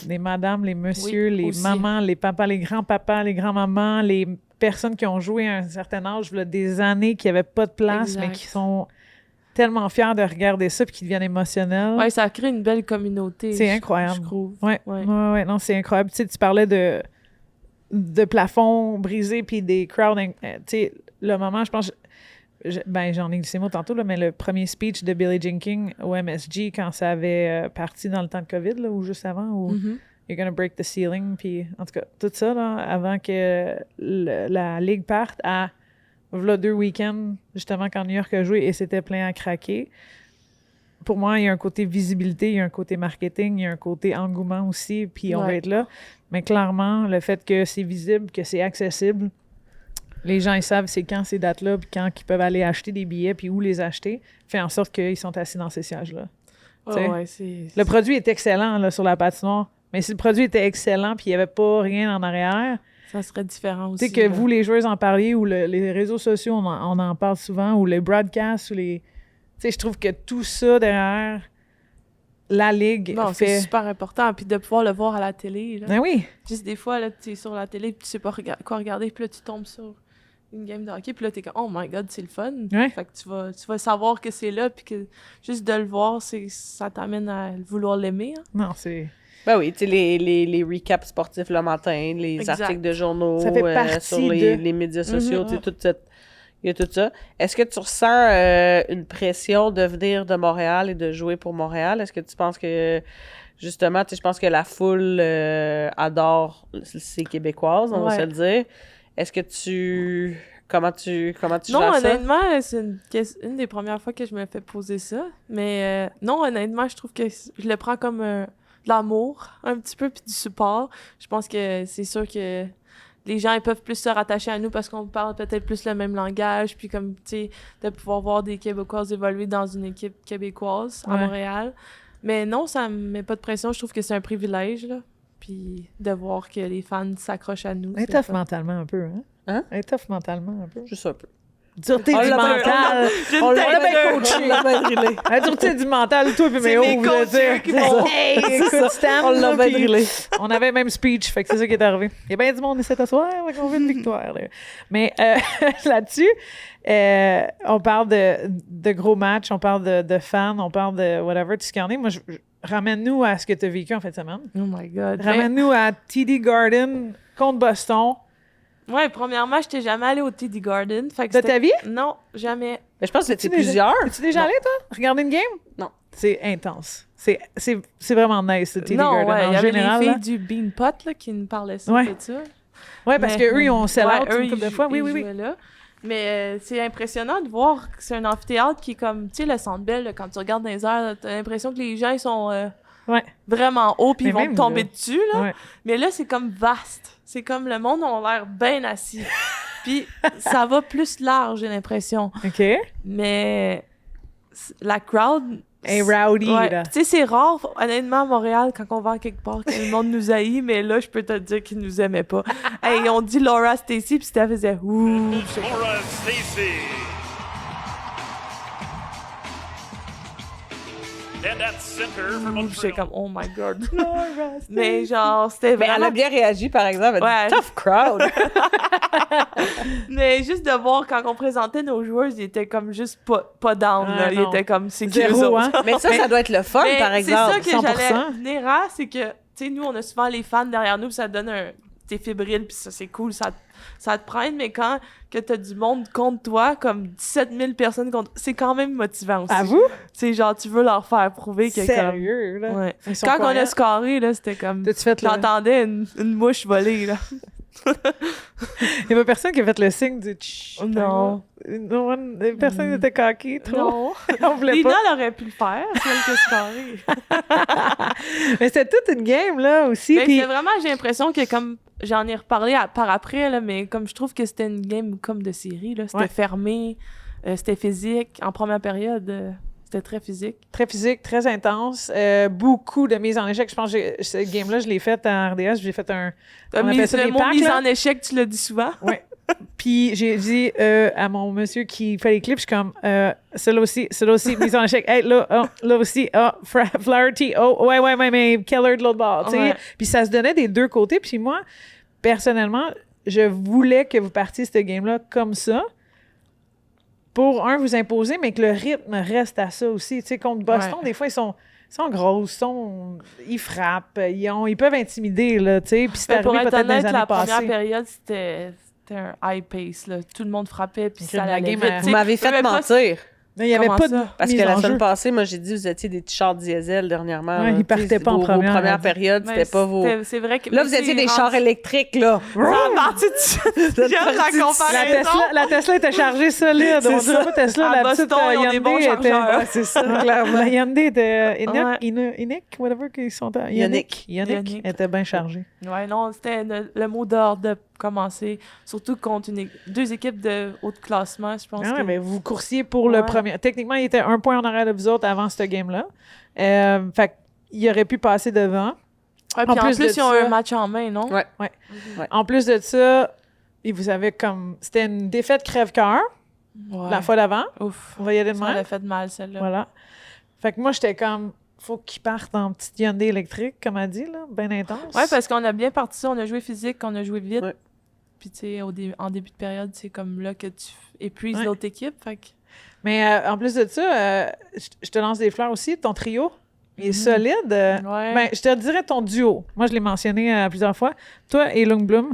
les madames, les messieurs, les mamans, les papas, les grands-papas, les grands-mamans, les personnes qui ont joué à un certain âge, il y a des années, qui n'avaient pas de place, mais qui sont... tellement fiers de regarder ça puis qu'ils deviennent émotionnels. Oui, ça crée une belle communauté. C'est incroyable. Je trouve. Oui, non, c'est incroyable. Tu sais, tu parlais de plafonds brisés puis des crowds. Tu sais, le moment, je pense... j'en ai glissé mot tantôt, là, mais le premier speech de Billie Jean King au MSG, quand ça avait parti dans le temps de COVID, là, ou juste avant, où you're gonna break the ceiling, puis en tout cas, tout ça, là, avant que la Ligue parte à... voilà 2 week-ends, justement, quand New York a joué et c'était plein à craquer. Pour moi, il y a un côté visibilité, il y a un côté marketing, il y a un côté engouement aussi, puis on va être là. Mais clairement, le fait que c'est visible, que c'est accessible, les gens, ils savent c'est quand ces dates-là, puis quand ils peuvent aller acheter des billets, puis où les acheter, fait en sorte qu'ils sont assis dans ces sièges-là. Le produit est excellent là, sur la patinoire, mais si le produit était excellent, puis il n'y avait pas rien en arrière... Ça serait différent aussi. Tu sais, que vous, les joueurs, en parliez, ou les réseaux sociaux, on en parle souvent, ou les broadcasts, ou les... Tu sais, je trouve que tout ça derrière la Ligue c'est super important. Puis de pouvoir le voir à la télé. Là. Ben oui. Juste des fois, tu es sur la télé, puis tu sais pas quoi regarder, puis là, tu tombes sur une game de hockey, puis là, t'es comme « Oh my God, c'est le fun! Ouais. » Fait que tu vas savoir que c'est là, puis que juste de le voir, ça t'amène à vouloir l'aimer. Hein. Non, c'est... Ben oui, tu sais, les recaps sportifs le matin, les articles de journaux ça fait partie sur les médias sociaux, tu sais, il y a tout ça. Est-ce que tu ressens une pression de venir de Montréal et de jouer pour Montréal? Est-ce que tu penses que, justement, tu sais, je pense que la foule adore ces Québécoises, on va se le dire. Est-ce que tu... Comment tu non, gères ça? honnêtement, c'est une des premières fois que je me fais poser ça. Mais non, honnêtement, je trouve que je le prends comme de l'amour, un petit peu, puis du support. Je pense que c'est sûr que les gens, ils peuvent plus se rattacher à nous parce qu'on parle peut-être plus le même langage, puis comme, tu sais, de pouvoir voir des Québécoises évoluer dans une équipe québécoise à Montréal. Mais non, ça me met pas de pression. Je trouve que c'est un privilège, là. Puis de voir que les fans s'accrochent à nous. Elle est tough mentalement un peu, hein? Elle est tough mentalement un peu. Juste un peu. Dureté du mental. On l'a bien coaché. On l'a bien drillé. La dureté du mental, toi et Méo, vous voulez dire. Hey, écoute, Stan. On l'a bien drillé. On avait le même speech, fait que c'est ça qui est arrivé. Il y a bien du monde ici ce soir, on veut une victoire. Là. Mais là-dessus, on parle de gros matchs, on parle de fans, on parle de whatever, tout ce qu'il y en a. Moi, ramène-nous à ce que tu as vécu en fin de semaine. Oh my God. Ramène-nous à TD Garden contre Boston. Ouais, premièrement, je n'étais jamais allée au TD Garden. De ta vie? Non, jamais. Mais je pense que c'était plusieurs. Es-tu déjà allé, toi? Regarder une game? Non. C'est intense. C'est vraiment nice, le TD Garden. Ouais, en y avait général, les filles du Beanpot là, qui nous parlaient ça, de ça. Oui, parce qu'eux, ils ont sell-out une couple de fois. Oui. Là. Mais c'est impressionnant de voir que c'est un amphithéâtre qui est comme, tu sais, le Centre Bell, là, quand tu regardes dans les airs, t'as l'impression que les gens, ils sont vraiment hauts, puis ils vont tomber dessus, là. Ouais. Mais là, c'est comme vaste. C'est comme le monde a l'air bien assis. Puis ça va plus large, j'ai l'impression. OK. Mais la crowd... est rowdy, là. Tu sais, c'est rare, honnêtement, à Montréal, quand on va quelque part, que le monde nous haït, mais là, je peux te dire qu'ils nous aimaient pas. Hey, on dit Laura Stacey, puis c'était faisait « Ouh! » Laura Stacey. J'étais comme, oh my God. Mais genre, c'était vraiment... Mais elle a bien réagi, par exemple. Elle a dit, tough crowd. Mais juste de voir, quand on présentait nos joueurs, ils étaient comme juste pas down. Ils étaient comme, c'est qui eux autres. Hein? Mais ça doit être le fun, par exemple. C'est ça que j'allais venir à, c'est que, tu sais, nous, on a souvent les fans derrière nous, puis ça donne un... T'es fébrile, puis ça, c'est cool, ça te prenne, mais quand que t'as du monde contre toi, comme 17 000 personnes contre... C'est quand même motivant aussi. À vous? C'est genre, tu veux leur faire prouver que... Sérieux, comme... là? Ouais. Quand on a scoré, là, c'était comme... J'entendais une mouche voler, là. Il y avait personne qui a fait le signe du tch. Non. Personne n'était coquille, trop. Non. On voulait Lina, pas. elle aurait pu le faire, celle qui a scoré. Mais c'était toute une game, là, aussi. Mais puis... c'est vraiment, j'ai l'impression que comme... J'en ai reparlé par après, là, mais comme je trouve que c'était une game comme de série, là. C'était fermé, c'était physique. En première période, c'était très physique. Très physique, très intense. Beaucoup de mises en échec. Je pense que cette game-là, je l'ai faite en RDS. J'ai fait un... Le mot mise en échec, tu l'as dit souvent. Oui. Puis j'ai dit à mon monsieur qui fait les clips, je suis comme, celle-là aussi, mise en échec. Hey, là aussi, Flaherty, ouais, mais Keller de l'autre bord, tu sais. Ouais. Puis ça se donnait des deux côtés. Puis moi, personnellement, je voulais que vous partiez cette game-là comme ça. Pour, vous imposer, mais que le rythme reste à ça aussi. Tu sais, contre Boston, des fois, ils sont grosses, ils frappent, ils peuvent intimider, là, tu sais. Puis c'est arrivé peut-être dans les années passées. La première période, c'était un high pace, là. Tout le monde frappait, puis ça allait vite. Vous m'avez fait mentir. Mais il n'y avait pas de Parce mise que la en semaine jeu. passée, moi, j'ai dit, vous étiez des chars diesel dernièrement. Ouais, ils partaient pas en première. Vos premières périodes, c'était pas vos... C'est vrai que... Là, vous étiez des chars électriques, là. Ça a parti de... J'aime la comparaison. La Tesla était chargée solide. On dirait pas Tesla, à la petite Boston, ils ont des bons Hyundai était... chargeurs. Ouais, c'est ça, clairement. La Hyundai était... Ouais. Ioniq, whatever qu'ils sont... Ioniq. Ioniq était bien chargée. Ouais, non, c'était le mot d'ordre de commencer. Surtout contre deux équipes de haut de classement, je pense. Ah ouais, que... mais vous coursiez pour le premier. Techniquement, il était 1 point en arrière de vous autres avant ce game-là. Fait qu'il aurait pu passer devant. Ouais, puis en plus, ils ont un match en main, non? Ouais. Ouais. En plus de ça, et vous avez comme... C'était une défaite crève-cœur la fois d'avant. Ouf. On va y aller de Ça même. a fait de mal, celle-là. Voilà. Fait que moi, j'étais comme... Faut qu'ils partent en petite Hyundai électrique, comme elle dit, là, bien intense. Ouais, parce qu'on a bien parti ça. On a joué physique, on a joué vite. Ouais. Puis, tu sais, en début de période, c'est comme là que tu épuises Ouais. l'autre équipe. Fait que... Mais en plus de ça, je te lance des fleurs aussi. Ton trio, il est solide. Ouais. Ben, je te dirais ton duo. Moi, je l'ai mentionné plusieurs fois. Toi et Lundblom,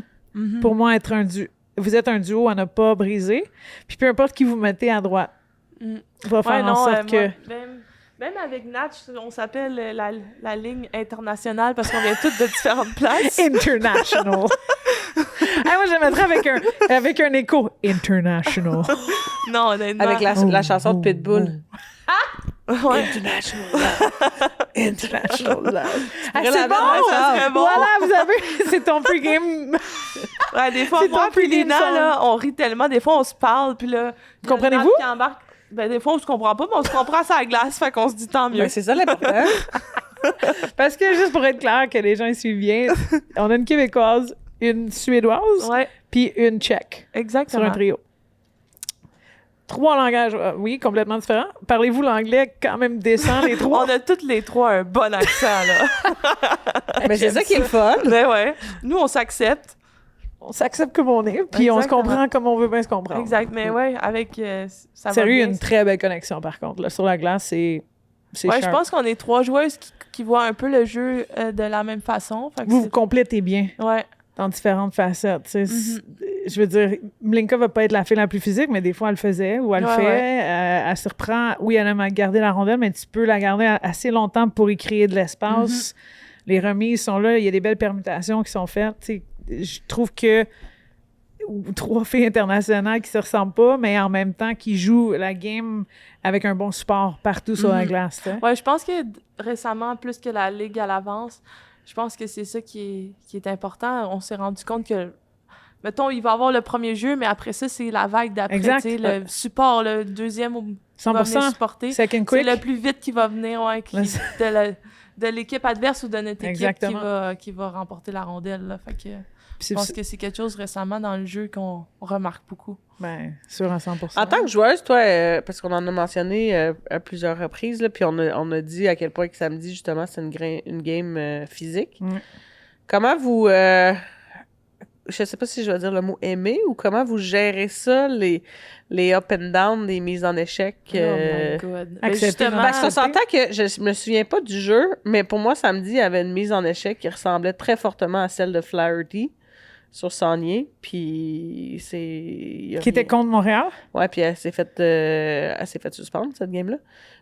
pour moi, être un duo. Vous êtes un duo à ne pas briser. Puis peu importe qui vous mettez à droite, va faire en sorte que... Même avec Natch, on s'appelle la ligne internationale parce qu'on vient toutes de différentes places. International. Moi, je le mettrais avec un écho. International. Non, honnêtement. Avec la chanson de Pitbull. Ouais. International Love. C'est bon! ça serait bon. Voilà, vous avez... C'est ton pre-game. Ouais, des fois, C'est moi ton puis pre-game Lina, song. là, on rit tellement. Des fois, on se parle, puis là... Comprenez-vous? Qui embarque. Ben, des fois, on se comprend pas, mais on se comprend sur la glace, fait qu'on se dit tant mieux. Ben, c'est ça l'important. Parce que, juste pour être clair, que les gens ils suivent bien, on a une Québécoise, une Suédoise, Ouais, puis une Tchèque sur exactement. un trio. 3 langages, oui, complètement différents. Parlez-vous l'anglais quand même décent, les 3? On a toutes les trois un bon accent, là. Mais c'est ça qui est le fun. Ben ouais. Nous, on s'accepte. On s'accepte comme on est, puis on se Exactement. comprend comme on veut bien se comprendre. Exact. Mais ouais, avec... ça va Sérieux, bien. une très belle connexion, par contre. Là, sur la glace, c'est Ouais, je sharp. pense qu'on est 3 joueuses qui voient un peu le jeu de la même façon. Fait que Vous vous complétez bien Ouais. dans différentes facettes. Tu sais. Mm-hmm. Je veux dire, Mlinka va pas être la fille la plus physique, mais des fois, elle le faisait ou elle le Ouais, fait. ouais. Elle se reprend. Oui, elle aime à garder la rondelle, mais tu peux la garder assez longtemps pour y créer de l'espace. Mm-hmm. Les remises sont là. Il y a des belles permutations qui sont faites. Tu sais, je trouve que 3 filles internationales qui se ressemblent pas, mais en même temps qui jouent la game avec un bon support partout sur la glace. Tu sais. Ouais, je pense que récemment, plus que la Ligue à l'avance, je pense que c'est ça qui est important. On s'est rendu compte que, mettons, il va avoir le premier jeu, mais après ça, c'est la vague d'après. Exact. Tu sais, le support, le deuxième qui va venir 100%. supporter. Second C'est quick. le plus vite qui va venir, ouais, de l'équipe adverse ou de notre équipe Exactement. qui va remporter la rondelle. Là. Fait que, Puis je pense que c'est quelque chose récemment dans le jeu qu'on remarque beaucoup. Ben, sûr à 100%. En tant que joueuse, toi, parce qu'on en a mentionné à plusieurs reprises, là, puis on a dit à quel point que samedi, justement, c'est une game physique. Comment vous... je sais pas si je vais dire le mot aimer ou comment vous gérez ça, les up and down, des mises en échec. Oh my God. accepter Justement, Parce qu'on s'entend que je me souviens pas du jeu, mais pour moi, samedi, il y avait une mise en échec qui ressemblait très fortement à celle de Flaherty sur Saunier, puis c'est... Qui était contre Montréal? Ouais, puis elle s'est faite suspendre, cette game-là.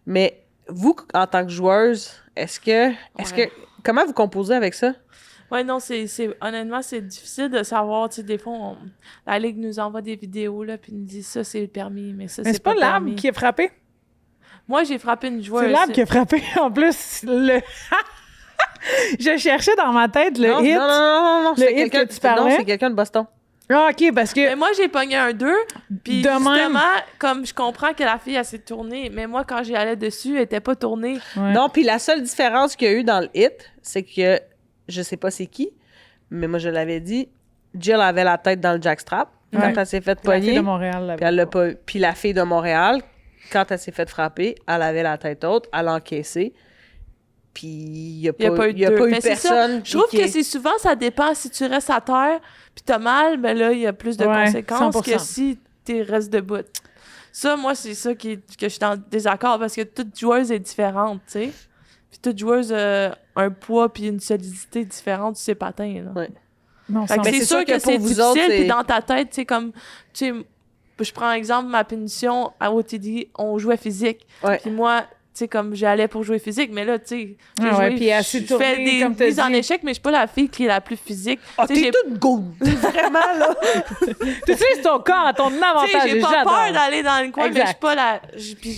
Mais vous, en tant que joueuse, est-ce que comment vous composez avec ça? Ouais, non, honnêtement, c'est difficile de savoir. Tu sais, des fois, la Ligue nous envoie des vidéos, là, puis nous dit ça, c'est le permis, mais ça, Mais c'est pas permis. l'arbre qui a frappé? Moi, j'ai frappé une joueuse. C'est l'arbre qui a frappé. En plus, je cherchais dans ma tête le hit. Non, Le hit que tu parlais? Non, c'est quelqu'un de Boston. Ah, OK, parce que... Mais moi, j'ai pogné un 2, puis De même. justement, comme je comprends que la fille, elle s'est tournée, mais moi, quand j'y allais dessus, elle était pas tournée. Ouais. Non, puis la seule différence qu'il y a eu dans le hit, c'est que, je sais pas c'est qui, mais moi, je l'avais dit, Jill avait la tête dans le jackstrap quand Ouais. elle s'est fait La fille pogner. de Montréal. Puis elle l'a pas eu. Puis la fille de Montréal, quand elle s'est fait frapper, elle avait la tête haute, elle a encaissé. Puis il n'y a pas eu Mais c'est ça. personne Je trouve que c'est souvent, ça dépend si tu restes à terre, puis t'as mal, mais là, il y a plus de Ouais, conséquences 100%. que si tu restes debout. Ça, moi, c'est ça que je suis en désaccord, parce que toute joueuse est différente, tu sais. Puis toute joueuse a un poids puis une solidité différente sur ses patins, là. Ouais. Non, Fait que Mais c'est c'est sûr sûr que que pour c'est vous difficile, autres, puis c'est- dans ta tête, tu sais, comme... Tu sais, je prends exemple ma punition à OTD, on jouait physique. Ouais. Puis moi, tu sais, comme j'allais pour jouer physique, mais là, tu sais, je fais des mises en échec, mais je suis pas la fille qui est la plus physique. Ah, t'es toute good! Vraiment, là! Tu utilises ton corps à ton avantage. J'ai pas peur d'aller dans le coin, mais je suis pas la... Puis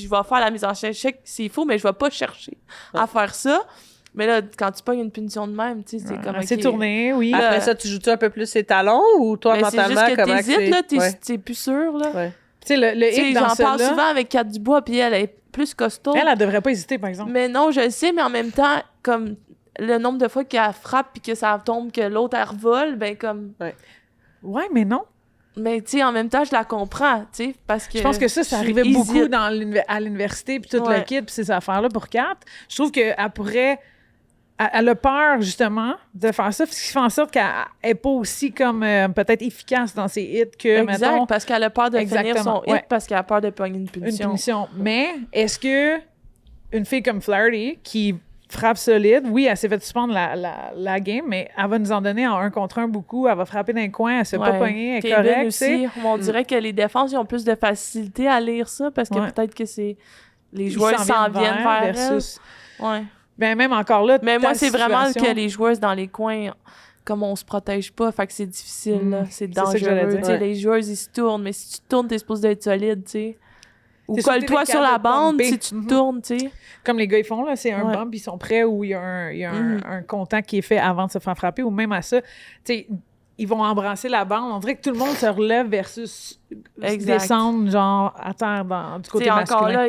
je vais faire la mise en échec s'il faut, mais je vais pas chercher à faire ça. Mais là, quand tu pognes une punition de même, tu sais, c'est comme... C'est tourné, oui. Après ça, tu joues-tu un peu plus ses talons ou toi, mentalement, c'est juste que comment t'hésites, là, t'es plus sûr, là. Ouais. Tu sais, le hic dans j'en parle celle-là, souvent avec Kat Dubois, puis elle est plus costaud. elle devrait pas hésiter, par exemple. Mais non, je le sais, mais en même temps, comme le nombre de fois qu'elle frappe puis que ça tombe, que l'autre, elle revole, ben comme... Ouais, mais non. Mais tu sais, en même temps, je la comprends, tu sais, parce que... Je pense que ça arrivait beaucoup à l'université, puis tout le kit, puis ces affaires-là pour Kat. Je trouve qu'elle pourrait... Elle a peur, justement, de faire ça, ce qui fait en sorte qu'elle n'est pas aussi comme peut-être efficace dans ses hits que, mettons... parce qu'elle a peur de finir son hit, parce qu'elle a peur de pogner une punition. Mais est-ce que une fille comme Flaherty, qui frappe solide, oui, elle s'est fait suspendre la game, mais elle va nous en donner en 1 contre 1 beaucoup, elle va frapper dans un coin, elle ne s'est pas pognée, elle est correcte, aussi, on dirait que les défenses, ils ont plus de facilité à lire ça, parce que peut-être que c'est... Les joueurs s'en viennent vers versus... Ouais. Ben même encore là, mais moi, c'est vraiment que les joueuses dans les coins, comme on se protège pas, fait que c'est difficile, là, c'est dangereux. Les joueuses, ils se tournent, mais si tu te tournes, t'es supposé d'être solide, tu sais. Ou colle-toi sur la bande si tu te tournes, tu sais. Comme les gars, ils font, là, c'est un bump, ils sont prêts, où il y a un contact qui est fait avant de se faire frapper, ou même à ça, tu sais, ils vont embrasser la bande. On dirait que tout le monde se relève versus descendre, genre, à terre du côté masculin. Encore là,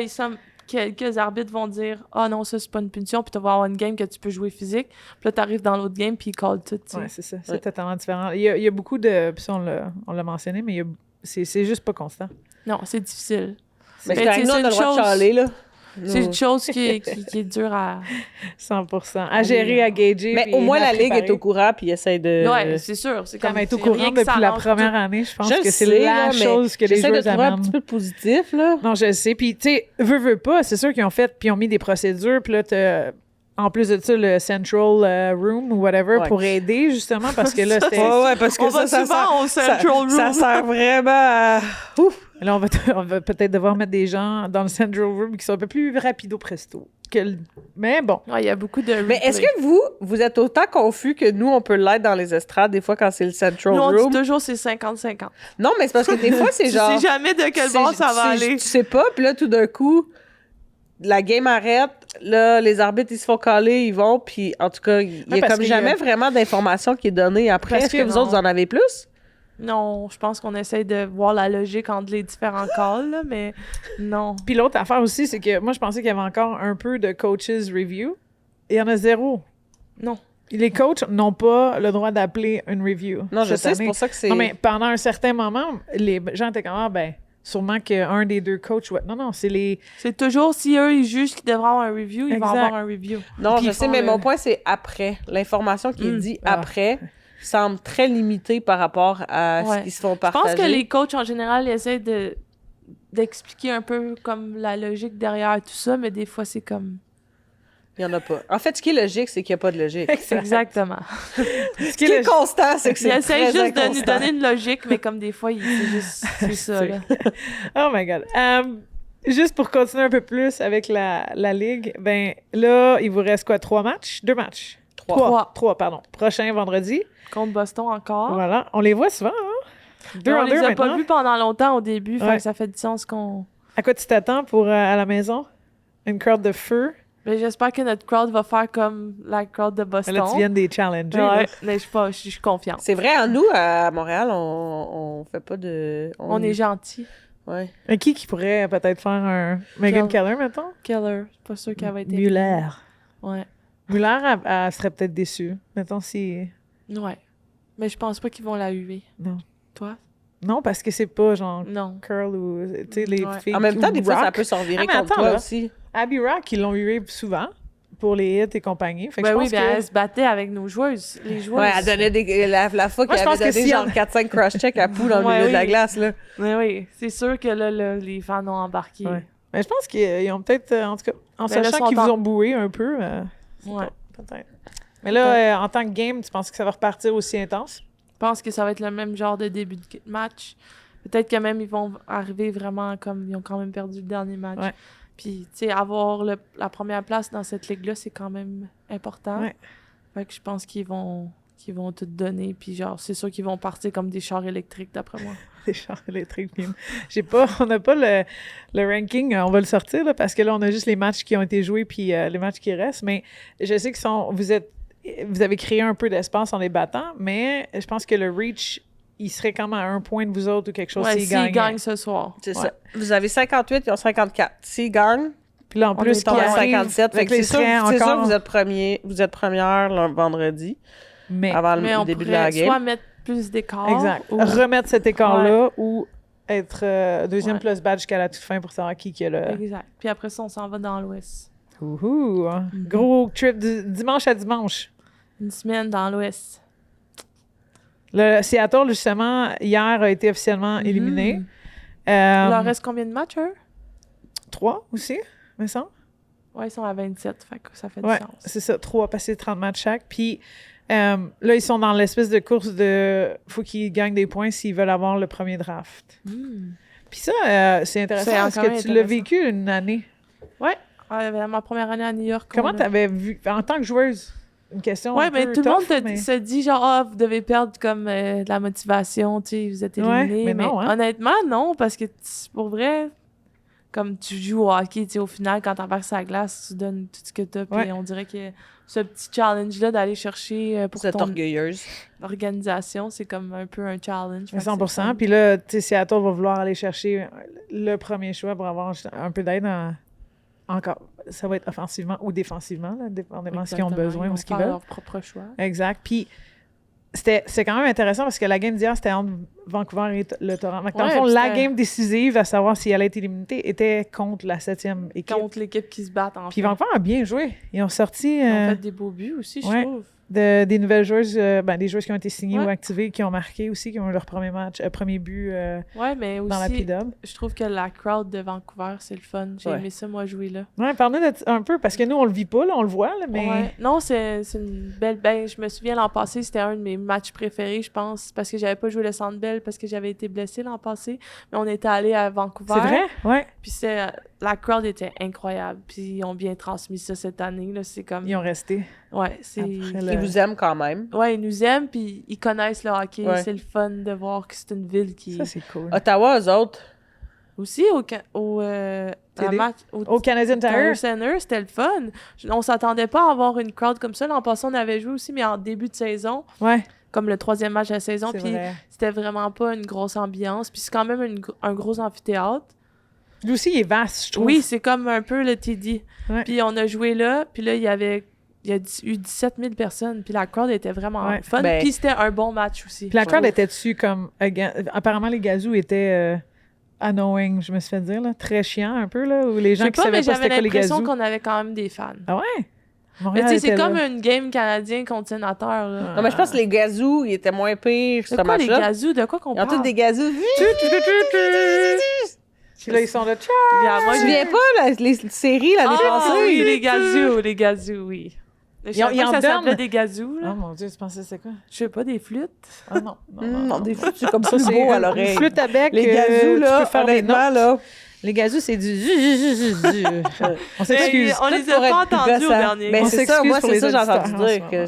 quelques arbitres vont dire « Ah non, ça, c'est pas une punition », puis tu vas avoir une game que tu peux jouer physique. Puis là, t'arrives dans l'autre game, puis ils callent tout. Oui, c'est ça. C'est totalement différent. Il y a beaucoup de... Puis ça, on l'a mentionné, mais c'est juste pas constant. Non, c'est difficile. Mais c'est nous, on a le droit de chialer, là. C'est une chose qui est dure à... 100%. À gérer, à gager. Mais au moins, la Ligue est au courant puis essaie de... Oui, c'est sûr. C'est comme elle est au courant depuis la première année. Je pense que c'est la chose que les joueurs amènent. J'essaie de trouver un petit peu de positif, là. Non, je sais. Puis, tu sais, veux pas, c'est sûr qu'ils ont fait, puis ils ont mis des procédures, puis là, en plus de ça, le Central Room ou whatever pour aider, justement, parce que là, c'était... Ouais, parce que ça souvent au Central Room. Ça sert vraiment à... Ouf! Là, on va peut-être devoir mettre des gens dans le Central Room qui sont un peu plus rapido presto. Mais bon. Il y a beaucoup de... Mais est-ce que vous êtes autant confus que nous, on peut l'être dans les estrades, des fois, quand c'est le Central Room? Nous, on dit toujours c'est 50-50. Non, mais c'est parce que des fois, c'est genre... Tu sais jamais de quel bord ça va aller. Tu sais pas, puis là, tout d'un coup, la game arrête, là, les arbitres, ils se font caler, ils vont, puis en tout cas, il y a comme jamais vraiment d'information qui est donnée après. Est-ce que vous autres, vous en avez plus? Non, je pense qu'on essaye de voir la logique entre les différents calls, là, mais non. Puis l'autre affaire aussi, c'est que moi, je pensais qu'il y avait encore un peu de coaches review. Il y en a zéro. Non. Les coachs n'ont pas le droit d'appeler une review. Non, je sais, c'est pour ça que c'est... Non, mais pendant un certain moment, les gens étaient comme, sûrement qu'un des deux coachs... Ouais. Non, c'est les... C'est toujours, si eux, ils jugent qu'ils devraient avoir un review, ils vont avoir un review. Non, je sais, mais mon point, c'est après. L'information qui est dit après... semble très limité par rapport à ce qu'ils se font partager. Je pense que les coachs, en général, ils essaient d'expliquer un peu comme la logique derrière tout ça, mais des fois, c'est comme... Il n'y en a pas. En fait, ce qui est logique, c'est qu'il n'y a pas de logique. Exactement. Ce qui est constant, c'est que c'est très inconstant. Ils essaient juste de nous donner une logique, mais comme des fois, c'est ça, là. Oh my God. Juste pour continuer un peu plus avec la Ligue, ben là, il vous reste quoi? 3 matchs? 2 matchs? 3, pardon. Prochain vendredi. Contre Boston encore. Voilà. On les voit souvent, hein? 2 on en 2 les a maintenant. pas vus pendant longtemps au début, fait que ça fait du sens qu'on... À quoi tu t'attends pour à la maison? Une crowd de feu? Mais j'espère que notre crowd va faire comme la crowd de Boston. Là, tu viens des challenger. Ouais, mais je suis confiante. C'est vrai, nous, à Montréal, on fait pas de... On est gentils. Ouais. Qui pourrait peut-être faire un... Megan Keller, mettons? Keller. Pas sûr qu'elle va être... Muller. Ouais. Muller, elle serait peut-être déçue. Mettons si... Ouais. Mais je pense pas qu'ils vont la huer. Non. Toi? Non, parce que c'est pas genre non. Curl ou... Tu sais, les filles en même temps, des fois, rock. ça peut s'en virer contre toi aussi. Abby Rock, ils l'ont hué souvent pour les hits et compagnie. Fait que je pense elle se battait avec nos joueuses. Les joueuses. Ouais, elle donnait la fois qu'elle avait donné genre 4-5 cross-check à Pou dans le milieu de la glace, là. Mais oui, c'est sûr que là, les fans ont embarqué. Ouais. Mais je pense qu'ils ont peut-être, en tout cas, en sachant qu'ils vous ont boué un peu, peut-être. Mais là, en tant que game, tu penses que ça va repartir aussi intense? Je pense que ça va être le même genre de début de match. Peut-être que même ils vont arriver vraiment comme ils ont quand même perdu le dernier match. Ouais. Puis, tu sais, avoir la première place dans cette ligue-là, c'est quand même important. Ouais. Fait que je pense qu'ils vont tout donner. Puis genre, c'est sûr qu'ils vont partir comme des chars électriques, d'après moi. Des chars électriques. Puis on n'a pas le ranking, on va le sortir, là, parce que là, on a juste les matchs qui ont été joués puis les matchs qui restent. Mais je sais que vous avez créé un peu d'espace en les battant, mais je pense que le reach, il serait comme à 1 point de vous autres ou quelque chose s'ils gagnent ce soir. C'est ça. Vous avez 58, ils ont 54. S'ils gagnent, puis là, en plus, ils ont 57. Fait que c'est sûr que vous êtes première le vendredi, avant le début de la game. Soit mettre plus d'écart. Exact. Ou remettre cet écart-là ou être deuxième plus badge jusqu'à la toute fin pour savoir qui est là. Exact. Puis après ça, on s'en va dans l'Ouest. Ouhou! Gros trip dimanche à dimanche. Une semaine dans l'Ouest. Le Seattle, justement, hier a été officiellement éliminé. Il leur reste combien de matchs, eux? 3 aussi, me semble. Ouais, ils sont à 27, fait que ça fait du sens. C'est ça, 3 passés 30 matchs chaque. Puis là, ils sont dans l'espèce de course de... faut qu'ils gagnent des points s'ils veulent avoir le premier draft. Puis ça, c'est intéressant parce que tu l'as vécu une année. Ouais, ma première année à New York. Comment t'avais vu, en tant que joueuse, une question un mais peu tout le monde tough, se dit genre, vous devez perdre comme de la motivation, tu sais, vous êtes éliminé. mais non, hein? Honnêtement, non, parce que pour vrai, comme tu joues au hockey, tu sais, au final, quand t'embarques sur la glace, tu donnes tout ce que t'as, puis on dirait que ce petit challenge-là d'aller chercher pour ton orgueilleuse. Organisation, c'est comme un peu un challenge. 100%. Puis là, tu sais, Seattle va vouloir aller chercher le premier choix pour avoir un peu d'aide encore. Ça va être offensivement ou défensivement, là, dépendamment de ce qu'ils ont besoin ou ce qu'ils veulent. Leur propre choix. Exact. Puis c'est quand même intéressant parce que la game d'hier, c'était entre Vancouver et le Toronto. Dans le fond, la game décisive à savoir si elle allait être éliminée était contre la 7e équipe. Contre l'équipe qui se bat, Puis Vancouver a bien joué. Ils ont sorti... Ils ont fait des beaux buts aussi, je trouve. Des nouvelles joueuses, des joueuses qui ont été signées ou activées, qui ont marqué aussi, qui ont eu leur premier match, premier but mais aussi, dans la P-Dub. Je trouve que la crowd de Vancouver, c'est le fun. J'ai aimé ça, moi, jouer là. Ouais, parle-nous un peu, parce que nous, on le vit pas, là, on le voit, là, mais... Ouais. Non, c'est une belle... je me souviens, l'an passé, c'était un de mes matchs préférés, je pense, parce que j'avais pas joué le Centre Bell, parce que j'avais été blessée l'an passé, mais on était allés à Vancouver. C'est vrai? Ouais. Puis la crowd était incroyable, puis ils ont bien transmis ça cette année, là, c'est comme... Ils ont resté. Ouais, c'est... Ils vous aiment quand même. Ouais, ils nous aiment, puis ils connaissent le hockey. Ouais. C'est le fun de voir que c'est une ville qui... Ça, c'est cool. Ottawa, eux autres. Aussi, au Canadian Tire Center, c'était le fun. On s'attendait pas à avoir une crowd comme ça. L'an passé, on avait joué aussi, mais en début de saison. Ouais. Comme le 3e match de la saison. Puis c'était vraiment pas une grosse ambiance. Puis c'est quand même un gros amphithéâtre. Lui aussi, il est vaste, je trouve. Oui, c'est comme un peu le TD. Ouais. Puis on a joué là, puis là, il y a eu 17 000 personnes, puis la crowd était vraiment fun. Puis c'était un bon match aussi. Puis la crowd était dessus comme... apparemment, les gazous étaient annoying, je me suis fait dire, là. Très chiant un peu, là, où les gens qui savaient pas c'était quoi les gazous. J'avais l'impression qu'on avait quand même des fans. Ah ouais? Mais tu sais, c'est comme une game canadien contre sénateur, là. Non, mais je pense que les gazous, ils étaient moins pires, ce match-là. Les gazous? De quoi qu'on parle? Ils ont tous des gazous. Puis là, ils sont là. Tu te souviens pas, les séries l'année passée? Oui, les gazous, oui. Ils en ça s'appelait des gazous, là. Oh mon Dieu, tu pensais c'est quoi? Je sais pas, des flûtes? Ah non, des flûtes, c'est comme ça, c'est beau à l'oreille. Flûte à bec, les gazous, là, tu peux faire des notes. Là. Les gazous, c'est du... On s'excuse. On les a pas entendus au dernier. Mais c'est ça, moi, c'est ça, j'ai entendu dire, que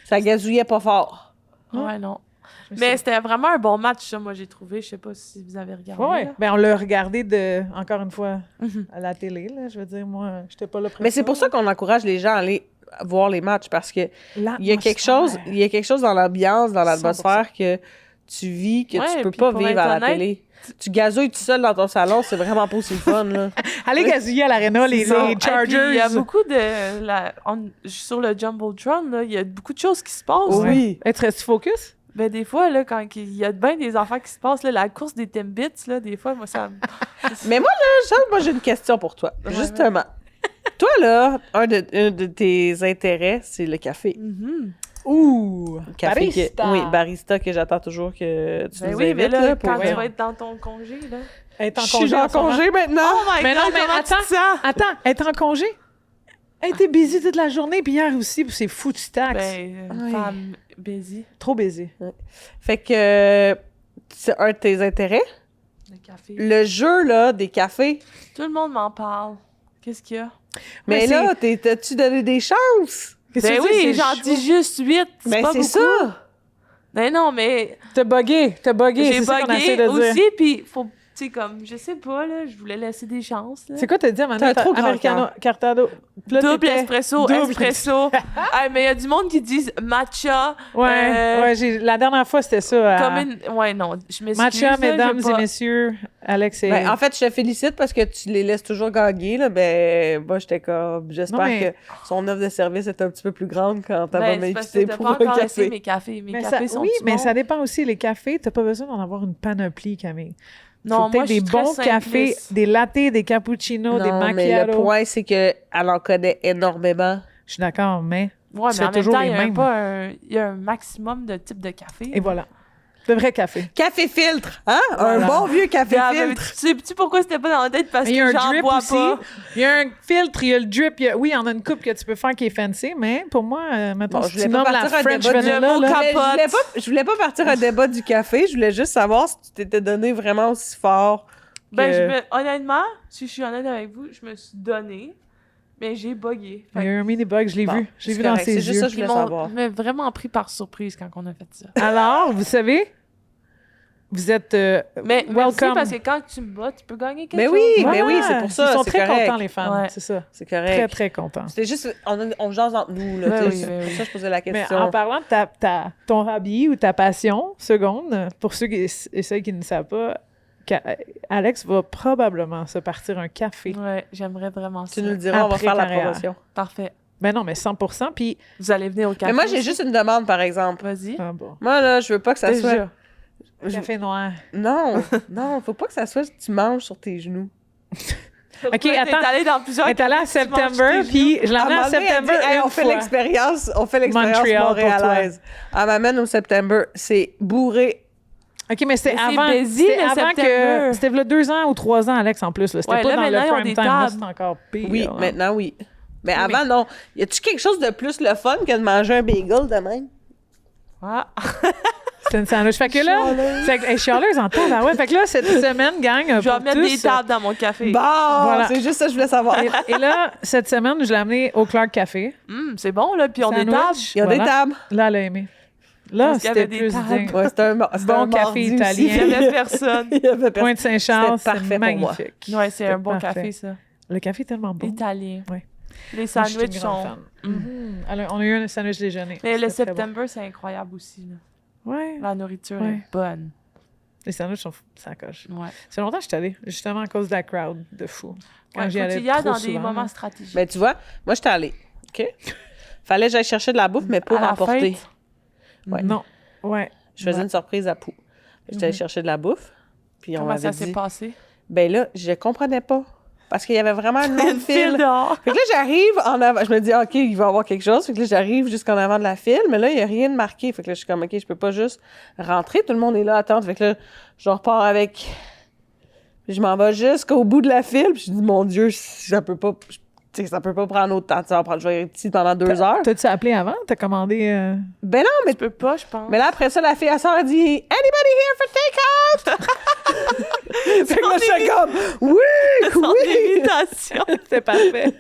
ça gazouillait pas fort. Ouais, non. Mais c'était vraiment un bon match, ça, moi, j'ai trouvé. Je sais pas si vous avez regardé. Oui, on l'a regardé encore une fois à la télé, là. Je veux dire, moi, j'étais pas là pour Mais c'est pour ça qu'on encourage les gens à aller voir les matchs, parce que il y a quelque chose dans l'ambiance, dans l'atmosphère que tu vis, que tu peux pas vivre à la télé. Tu gazouilles tout seul dans ton salon, c'est vraiment pas aussi fun, là. Allez gazouiller à l'aréna, les Chargers. Il y a beaucoup de... sur le Jumbotron, là, il y a beaucoup de choses qui se passent. Oui. Restes-tu focus? Ben, des fois, là, quand il y a bien des affaires qui se passent, là, la course des Timbits, là, des fois, moi, ça... Mais moi, là, j'ai une question pour toi, justement. Toi, là, un de tes intérêts, c'est le café. Ouh! Barista! Oui, barista, que j'attends toujours que tu nous invites. Mais là, pour quand tu vas être dans ton congé, là... Être en congé. Je suis en congé maintenant! Oh my God, attends, être en congé? Elle était busy toute la journée, puis hier aussi, pour ses foutus taxes. Femme busy. Trop busy. Ouais. Fait que c'est un de tes intérêts. Le café. Le jeu, là, des cafés. Tout le monde m'en parle. Qu'est-ce qu'il y a? Mais là, t'as-tu donné des chances? Ben oui, j'en dis juste 8. Ben c'est ça! Ben non, mais... T'as buggé, J'ai c'est ça qu'on essaie bugué de dire. aussi, puis faut... Tu sais, comme, je sais pas, là, je voulais laisser des chances, là. C'est quoi t'as dit, Amanda? T'as un trop grand Americano, Cartado. Là, Double t'étais- espresso, double. espresso. Hey, mais il y a du monde qui disent matcha. Ouais, la dernière fois, c'était ça. Comme une... Ouais, non, je m'excuse. Matcha, là, mesdames je veux et pas- messieurs, Alex et... Ben, en fait, je te félicite parce que tu les laisses toujours gagner, là. Ben, moi, j'étais comme... J'espère Non, mais- que son offre de service est un petit peu plus grande quand ta Ben, m'a c'est parce invité que t'as pour pas un encore essayé café. mes cafés. Mes Mais cafés ça, sont oui, mais bons? ça dépend aussi. Les cafés, t'as pas besoin d'en avoir une panoplie, Camille. Non, Faut peut-être moi, je suis des très bons cafés, simpliste. des lattés, des cappuccinos, des Non, mais le macchiatos. point, c'est qu'elle en connaît énormément. Je suis d'accord, mais... Ouais, tu mais fais en même toujours temps, les il y a mêmes. il y a un maximum de types de café. Et voilà. De vrai café. Café filtre, hein? Voilà. Un bon vieux café Ah, mais filtre. tu sais pourquoi c'était pas dans la tête? Parce Mais il y a que un j'en drip bois aussi. pas. Il y a un filtre, il y a le drip. Oui, il y en a une coupe que tu peux faire qui est fancy, mais pour moi, mettons, Bon, si je voulais tu pas nommes la partir un French débat de- vanilla, le mot là, cap- Je voulais pas partir un débat du café, je voulais juste savoir si tu t'étais donné vraiment aussi fort. Ben, honnêtement, si je suis honnête avec vous, je me suis donné, mais j'ai bugué. il y a eu un mini-bug, je l'ai Bon, vu. Je l'ai c'est vu dans correct, ses c'est juste yeux. ça que je voulais savoir. m'a vraiment pris par surprise quand on a fait ça. Alors, vous savez, vous êtes Mais merci welcome. parce que quand tu me bats, tu peux gagner quelque Mais chose. oui, Ouais. mais oui, c'est pour ça, Ils sont c'est très correct. contents, les fans. Ouais. C'est ça. C'est Très, correct. très contents. C'était juste, on jase entre nous, là. Ben tu sais, oui, ben c'est oui. pour ça que je posais la Mais question. en parlant de ton hobby ou ta passion, seconde, pour ceux et celles qui ne savent pas, Alex va probablement se partir un café. Ouais, j'aimerais vraiment ça. Tu nous le diras, on va Après faire la carrière. promotion. Parfait. Ben non, mais 100%. Puis, Vous allez venir au café. Mais moi, j'ai aussi? juste une demande, par exemple. Vas-y. ah bon. Moi, là, je veux pas que ça soit... Déjà. Café noir. Non, non, faut pas que ça soit que tu manges sur tes genoux. OK, T'es attends. allé dans plusieurs Elle est allée à cafés, tu manges September, tes puis je l'ai À un emmenée à moment donné, elle September dit, hey, une on fait fois. l'expérience Montréal pour montréalaise. Elle m'amène au September. C'est bourré. OK, mais c'était Mais c'est avant, busy, c'était le avant que... September. C'était là 2 ans ou 3 ans, Alex, en plus. Là. C'était Ouais, pas là, dans maintenant, le ils ont prime des time. Là, tables. c'est encore pire. Oui, là. maintenant, oui. Mais Oui, avant, non. Y a-tu quelque chose de plus le fun que de manger un bagel de même? Ah. C'était une sandwich. Fait que là... Fait que, hey, chialeuse en temps, ouais. Fait que là, cette semaine, gang, Je vais pour mettre tous, des tables dans mon café. Bon, Voilà. c'est juste ça que je voulais savoir. Et là, cette semaine, je l'ai amené au Clark Café. C'est bon, là. Puis on des tables. Sandwich. Ils ont des Voilà. tables. Là, elle a aimé. Là, Parce qu'il y avait c'était des plus tables. dingue. Ouais, c'était un Bon café italien. Il y avait personne. Il y avait personne. Pointe-Saint-Charles, C'était parfait c'est pour moi. magnifique. Ouais, c'est un bon parfait. café, ça. Le café est tellement bon. Italien. Ouais. Les Moi, je suis une sandwichs grande sont... fan. Alors, on a eu un sandwich déjeuner. Mais le C'était très bon. September, c'est incroyable aussi. Là. Ouais. La nourriture Ouais. est bonne. Les sandwichs sont ça coche. Ouais. C'est longtemps que je suis allée, justement à cause de la crowd de fou. Quand Ouais, j'y faut allais qu'il y a trop dans des souvent, moments là. stratégiques. Ben, tu vois, moi, j'étais allée. OK? Fallait que j'aille chercher de la bouffe, mais pour À la emporter. fête? Ouais. Non. Ouais. Je faisais Ouais. une surprise à Pou. J'étais allée chercher de la bouffe. Puis on Comment ça m'avait s'est dit... passé? Ben là, je comprenais pas. Parce qu'il y avait vraiment une longue file. dehors. Fait que là, j'arrive en avant. Je me dis, OK, il va y avoir quelque chose. Fait que là, j'arrive jusqu'en avant de la file. Mais là, il n'y a rien de marqué. Fait que là, je suis comme, OK, je peux pas juste rentrer. Tout le monde est là à attendre. Fait que là, je repars avec... Puis je m'en vais jusqu'au bout de la file. Puis je dis, mon Dieu, ça peut pas... Tu sais, ça peut pas prendre autant de temps. Je vais être ici pendant 2 heures. T'as-tu appelé avant? T'as commandé... Ben non, mais... Tu peux pas, je pense. Mais là, après ça, la fille, elle sort, elle dit, Anybody here for take-out? Fait que là, je suis comme, oui, Sans oui. irritation. C'était parfait.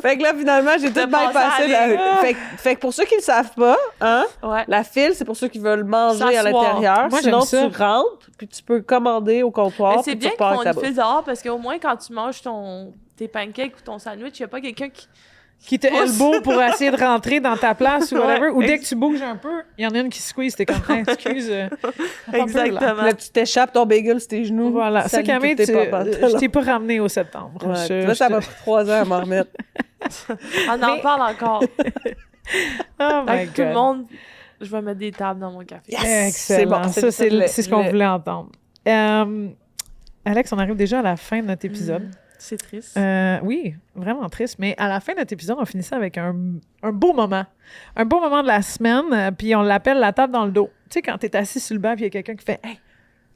Fait que là, finalement, j'ai tout T'as bien passé passé. à aller. Fait que pour ceux qui ne le savent pas, hein, Ouais. la file, c'est pour ceux qui veulent manger à S'asseoir. l'intérieur. Moi, Sinon, j'aime ça. tu rentres, puis tu peux commander au comptoir, Mais c'est puis tu bien qu'ils repars font avec ta une bouffe. file dehors parce qu'au moins, quand tu manges tes pancakes ou ton sandwich, il n'y a pas quelqu'un qui... Qui te elbow pour essayer de rentrer dans ta place ou whatever. Ouais, Ou dès que tu bouges un peu, il y en a une qui squeeze. T'es comme, hey, excuse. Exactement. Là, tu t'échappes ton bagel sur tes genoux. Voilà. Ça, Salut Camille, tous tes pantalons. je t'ai pas ramené au septembre. Ouais, Je- là, ça je m'a te- pris 3 ans à m'en remettre. On en parle encore. Oh my Avec tout le God. monde, je vais mettre des tables dans mon café. Yes! Excellent. C'est Ça, bon, c'est ce qu'on le- voulait entendre. Alex, on arrive déjà à la fin de notre épisode. C'est triste. Oui, vraiment triste. Mais à la fin de notre épisode, on finissait avec un beau moment. Un beau moment de la semaine, puis on l'appelle la table dans le dos. Tu sais, quand t'es assis sur le banc, puis il y a quelqu'un qui fait « Hey,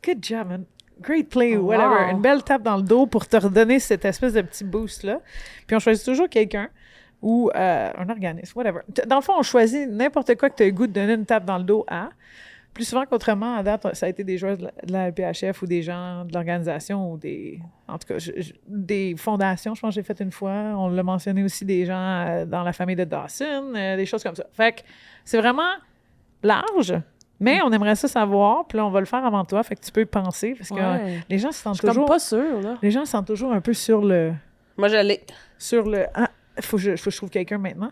good job, man. Great play » ou whatever. Wow. Une belle tape dans le dos pour te redonner cette espèce de petit boost-là. Puis on choisit toujours quelqu'un ou un organisme, whatever. Dans le fond, on choisit n'importe quoi que tu as le goût de donner une tape dans le dos à. Puis plus souvent qu'autrement, à date, ça a été des joueurs de la LPHF ou des gens de l'organisation ou en tout cas, des fondations, je pense que j'ai fait une fois. On l'a mentionné aussi, des gens dans la famille de Dawson, des choses comme ça. Fait que c'est vraiment large, mais on aimerait ça savoir, puis là, on va le faire avant toi, fait que tu peux y penser, parce que les gens se sentent toujours... Je suis pas sûre, là. Les gens se sentent toujours un peu sur le... Moi, je l'ai. Sur le... Ah, faut que je trouve quelqu'un maintenant.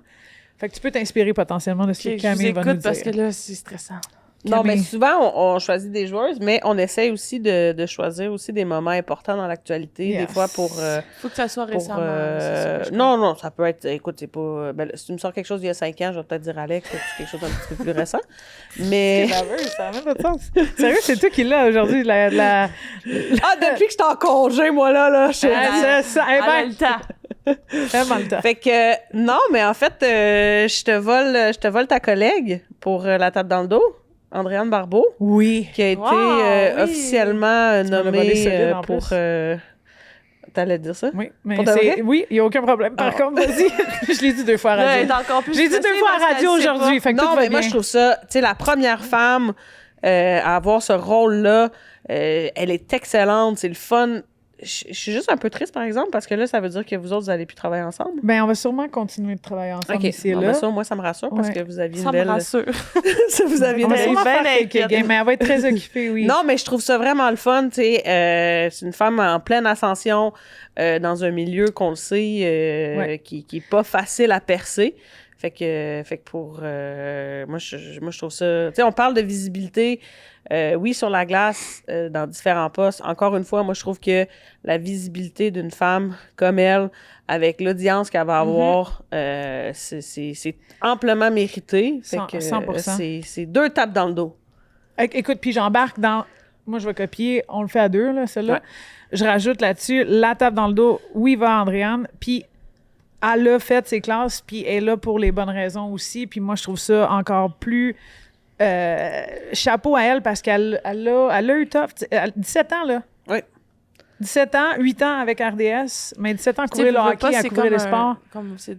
Fait que tu peux t'inspirer potentiellement de ce que Camille va nous dire. Parce que là, c'est stressant. Non, mais souvent, on choisit des joueuses, mais on essaie aussi de choisir aussi des moments importants dans l'actualité, des fois pour... Faut que ça soit récemment. Non, ça peut être... Écoute, c'est pas... si tu me sors quelque chose d'il y a 5 ans, je vais peut-être dire Alex, c'est quelque chose d'un petit peu plus récent. Mais... Ça a même pas de sens. Sérieux, c'est toi qui l'as aujourd'hui, Ah, depuis que je suis en congé, moi, là, je... c'est ça. Eh ben, le temps. Vraiment le temps. Fait que, non, mais en fait, je te vole ta collègue pour la table dans le dos, Andréane Barbeau. Oui. Qui a été officiellement nommée pour... T'allais dire ça? Oui, mais oui, il n'y a aucun problème. Par contre, vas-y. Je l'ai dit 2 fois à radio. Je l'ai dit 2 fois à radio aujourd'hui. Fait que non, mais moi, je trouve ça... Tu sais, la première femme à avoir ce rôle-là, elle est excellente, c'est le fun. Je suis juste un peu triste, par exemple, parce que là, ça veut dire que vous autres, vous n'allez plus travailler ensemble. Bien, on va sûrement continuer de travailler ensemble ici et là. Ça, moi, ça me rassure, parce que vous aviez une belle... Ça me rassure. Ça, vous aviez une belle... Mais elle va être très occupée, oui. Non, mais je trouve ça vraiment le fun, tu sais. C'est une femme en pleine ascension dans un milieu qu'on le sait, qui est pas facile à percer. Fait que pour... moi, je trouve ça... Tu sais, on parle de visibilité... oui, sur la glace, dans différents postes. Encore une fois, moi, je trouve que la visibilité d'une femme comme elle, avec l'audience qu'elle va avoir, c'est amplement mérité. Fait que, 100%. C'est 2 tapes dans le dos. Écoute, puis j'embarque dans... Moi, je vais copier. On le fait à 2, là, celle-là. Ouais. Je rajoute là-dessus la tape dans le dos. Oui, va Andréane. Puis elle a fait ses classes, puis elle est là pour les bonnes raisons aussi. Puis moi, je trouve ça encore plus... chapeau à elle parce qu'elle a eu tough. 17 ans, là. Oui. 17 ans, 8 ans avec RDS, mais 17 ans à courir le hockey, à courir le sport. Comme c'est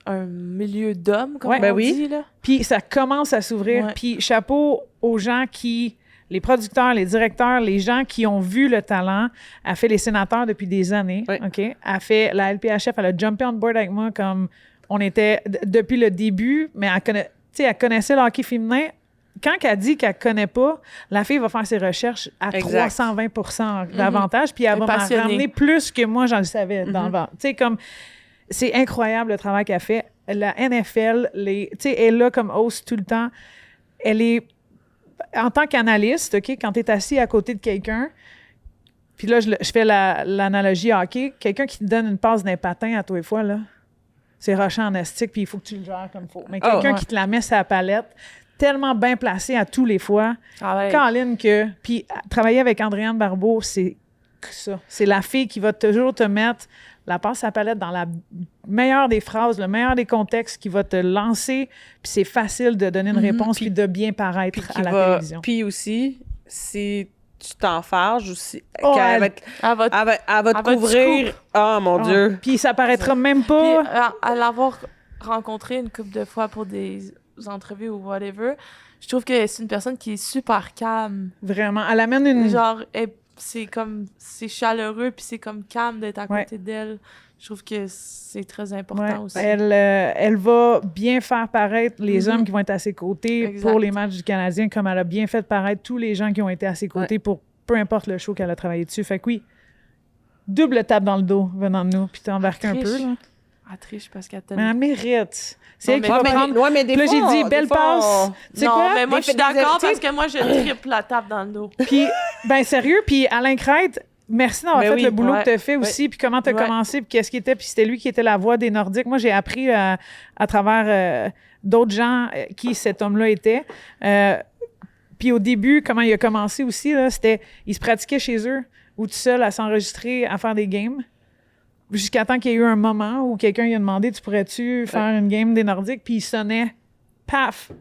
un milieu d'hommes, comme on dit, là. Puis ça commence à s'ouvrir. Ouais. Puis chapeau aux gens qui... Les producteurs, les directeurs, les gens qui ont vu le talent. Elle fait les sénateurs depuis des années, OK? Elle fait la LPHF, elle a jumpé on board avec moi comme on était depuis le début, mais elle connaissait le hockey féminin. Quand elle dit qu'elle ne connaît pas, la fille va faire ses recherches à 320% d'avantage, puis elle va m'en ramener plus que moi, j'en le savais dans le ventre. Tu sais, comme, c'est incroyable le travail qu'elle fait. La NFL, tu sais, elle est là comme host tout le temps. Elle est, en tant qu'analyste, OK, quand tu es assis à côté de quelqu'un, puis là, je fais l'analogie hockey, quelqu'un qui te donne une passe d'un patin à tous les fois, là, c'est rochant en astique, puis il faut que tu le gères comme il faut. Mais quelqu'un qui te la met sur la palette, tellement bien placé à tous les fois. Caroline, puis travailler avec Andréane Barbeau, c'est ça. C'est la fille qui va toujours te mettre la passe à palette dans la meilleure des phrases, le meilleur des contextes, qui va te lancer, puis c'est facile de donner une réponse, puis de bien paraître à la télévision. Puis aussi, si tu t'enfarges aussi, elle va te couvrir. Oh mon Dieu! Puis ça paraîtra même pas... Puis, à l'avoir rencontré une couple de fois pour des entrevues ou whatever, je trouve que c'est une personne qui est super calme. Vraiment. Elle amène une... Genre, c'est chaleureux, puis c'est comme calme d'être à côté d'elle. Je trouve que c'est très important aussi. Elle va bien faire paraître les hommes qui vont être à ses côtés pour les matchs du Canadien, comme elle a bien fait paraître tous les gens qui ont été à ses côtés pour peu importe le show qu'elle a travaillé dessus. Fait que oui, double tape dans le dos venant de nous, puis t'embarques un peu, là. Elle triche parce qu'elle mais elle mérite. C'est elle qui va prendre... mais des fois, j'ai dit, belle passe. Tu sais quoi? Mais moi, je suis d'accord parce que moi, je triple la tape dans le dos. Puis, ben sérieux, puis Alain Crête, merci d'avoir fait le boulot que tu as fait aussi, puis comment tu as commencé, puis qu'est-ce qui était, puis c'était lui qui était la voix des Nordiques. Moi, j'ai appris à travers d'autres gens qui cet homme-là était. Puis au début, comment il a commencé aussi, là, c'était, il se pratiquait chez eux, ou tout seul, à s'enregistrer, à faire des games. Jusqu'à temps qu'il y ait eu un moment où quelqu'un lui a demandé « Tu pourrais-tu faire une game des Nordiques? » Puis il sonnait, paf,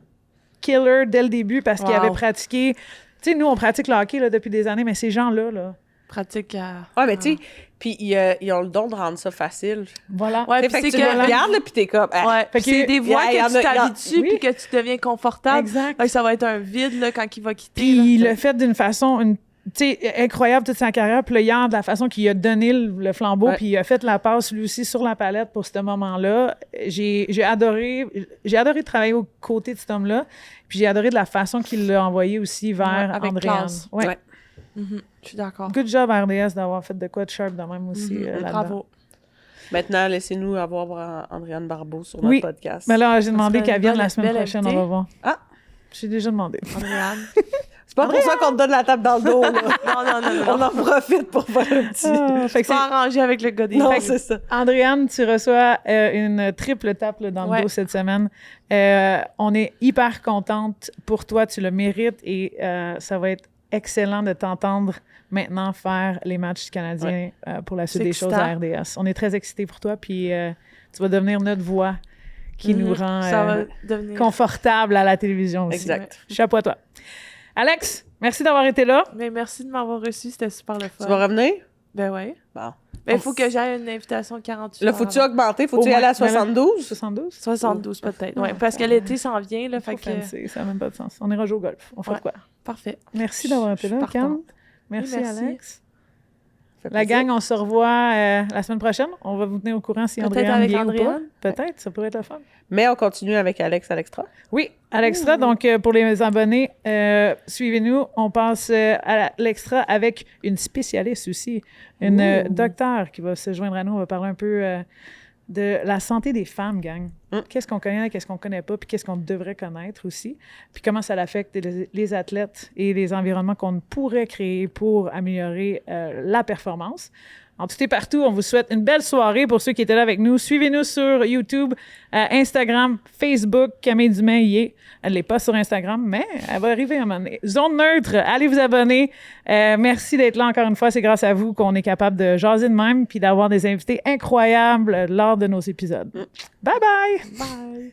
killer dès le début parce qu'il avait pratiqué. Tu sais, nous, on pratique le hockey là, depuis des années, mais ces gens-là, là, pratique à... Ouais, mais tu sais, puis ils ont le don de rendre ça facile. Voilà. Ouais, Fait que tu le regardes, là, puis t'es comme... Ouais, Fait que c'est des voix y en que tu a- t'habitues oui. puis que tu deviens confortable. Exact. Fait que ça va être un vide là, quand il va quitter. Puis il là. l'a fait d'une façon, tu sais, incroyable toute sa carrière. Puis là, hier, de la façon qu'il a donné le flambeau, Ouais. puis il a fait la passe lui aussi sur la palette pour ce moment-là. J'ai adoré travailler aux côtés de cet homme-là. Puis j'ai adoré de la façon qu'il l'a envoyé aussi vers Ouais, avec Andréane. classe. Ouais. Ouais. Mhm, je suis d'accord. Good job RDS d'avoir fait de quoi de sharp de même aussi là-dedans. Bravo. Maintenant, laissez-nous avoir Andréane Barbeau sur notre Oui. podcast. Mais là, j'ai demandé serait qu'elle une vienne la belle- semaine belle prochaine, on invitée. va voir. Ah! J'ai déjà demandé. Andréane. C'est pas pour ça qu'on te donne la tape dans le dos, là. non. On en profite pour faire un petit... Fait que c'est- Pas arrangé avec le gars des Non, règles. c'est ça. Andréane, tu reçois une triple tape là, dans le Ouais. dos cette semaine. On est hyper contente pour toi, tu le mérites et ça va être excellent de t'entendre maintenant faire les matchs du Canadien pour la suite C'est des choses à excitant. RDS. On est très excités pour toi, puis tu vas devenir notre voix qui nous rend Ça va devenir... confortable à la télévision aussi. Exact. Chapeau à toi. Alex, merci d'avoir été là. Mais merci de m'avoir reçu, c'était super le fun. Tu vas revenir? Ben ouais. Bon. Mais il faut que j'aille une invitation 48 Là, heures faut-tu avant. augmenter? Au Faut-tu y moins, aller à mais là- 72? 72? 72 peut-être. Ouais, parce que l'été s'en vient, là, fait Trop que... fancy, ça n'a même pas de sens. On ira jouer au golf. On fait Ouais. quoi? Parfait. Merci d'avoir été Je là, suis Cam. partante. Merci, Merci. Alex. Fait La plaisir. gang, on se revoit la semaine prochaine. On va vous tenir au courant si Peut-être Andréane avec vient ou pas. Andréane. Peut-être, ça pourrait être le fun. Mais on continue avec Alex à l'extra. Oui, à l'extra. Donc, pour les abonnés, suivez-nous. On passe à l'extra avec une spécialiste aussi, une docteure qui va se joindre à nous. On va parler un peu de la santé des femmes, gang. Qu'est-ce qu'on connaît, qu'est-ce qu'on connaît pas, puis qu'est-ce qu'on devrait connaître aussi. Puis comment ça affecte les athlètes et les environnements qu'on pourrait créer pour améliorer la performance. En tout et partout, on vous souhaite une belle soirée pour ceux qui étaient là avec nous. Suivez-nous sur YouTube, Instagram, Facebook. Camille Dumais y est. Elle n'est pas sur Instagram, mais elle va arriver à un moment donné. Zone neutre, allez vous abonner. Merci d'être là encore une fois. C'est grâce à vous qu'on est capable de jaser de même puis d'avoir des invités incroyables lors de nos épisodes. Bye bye! Bye!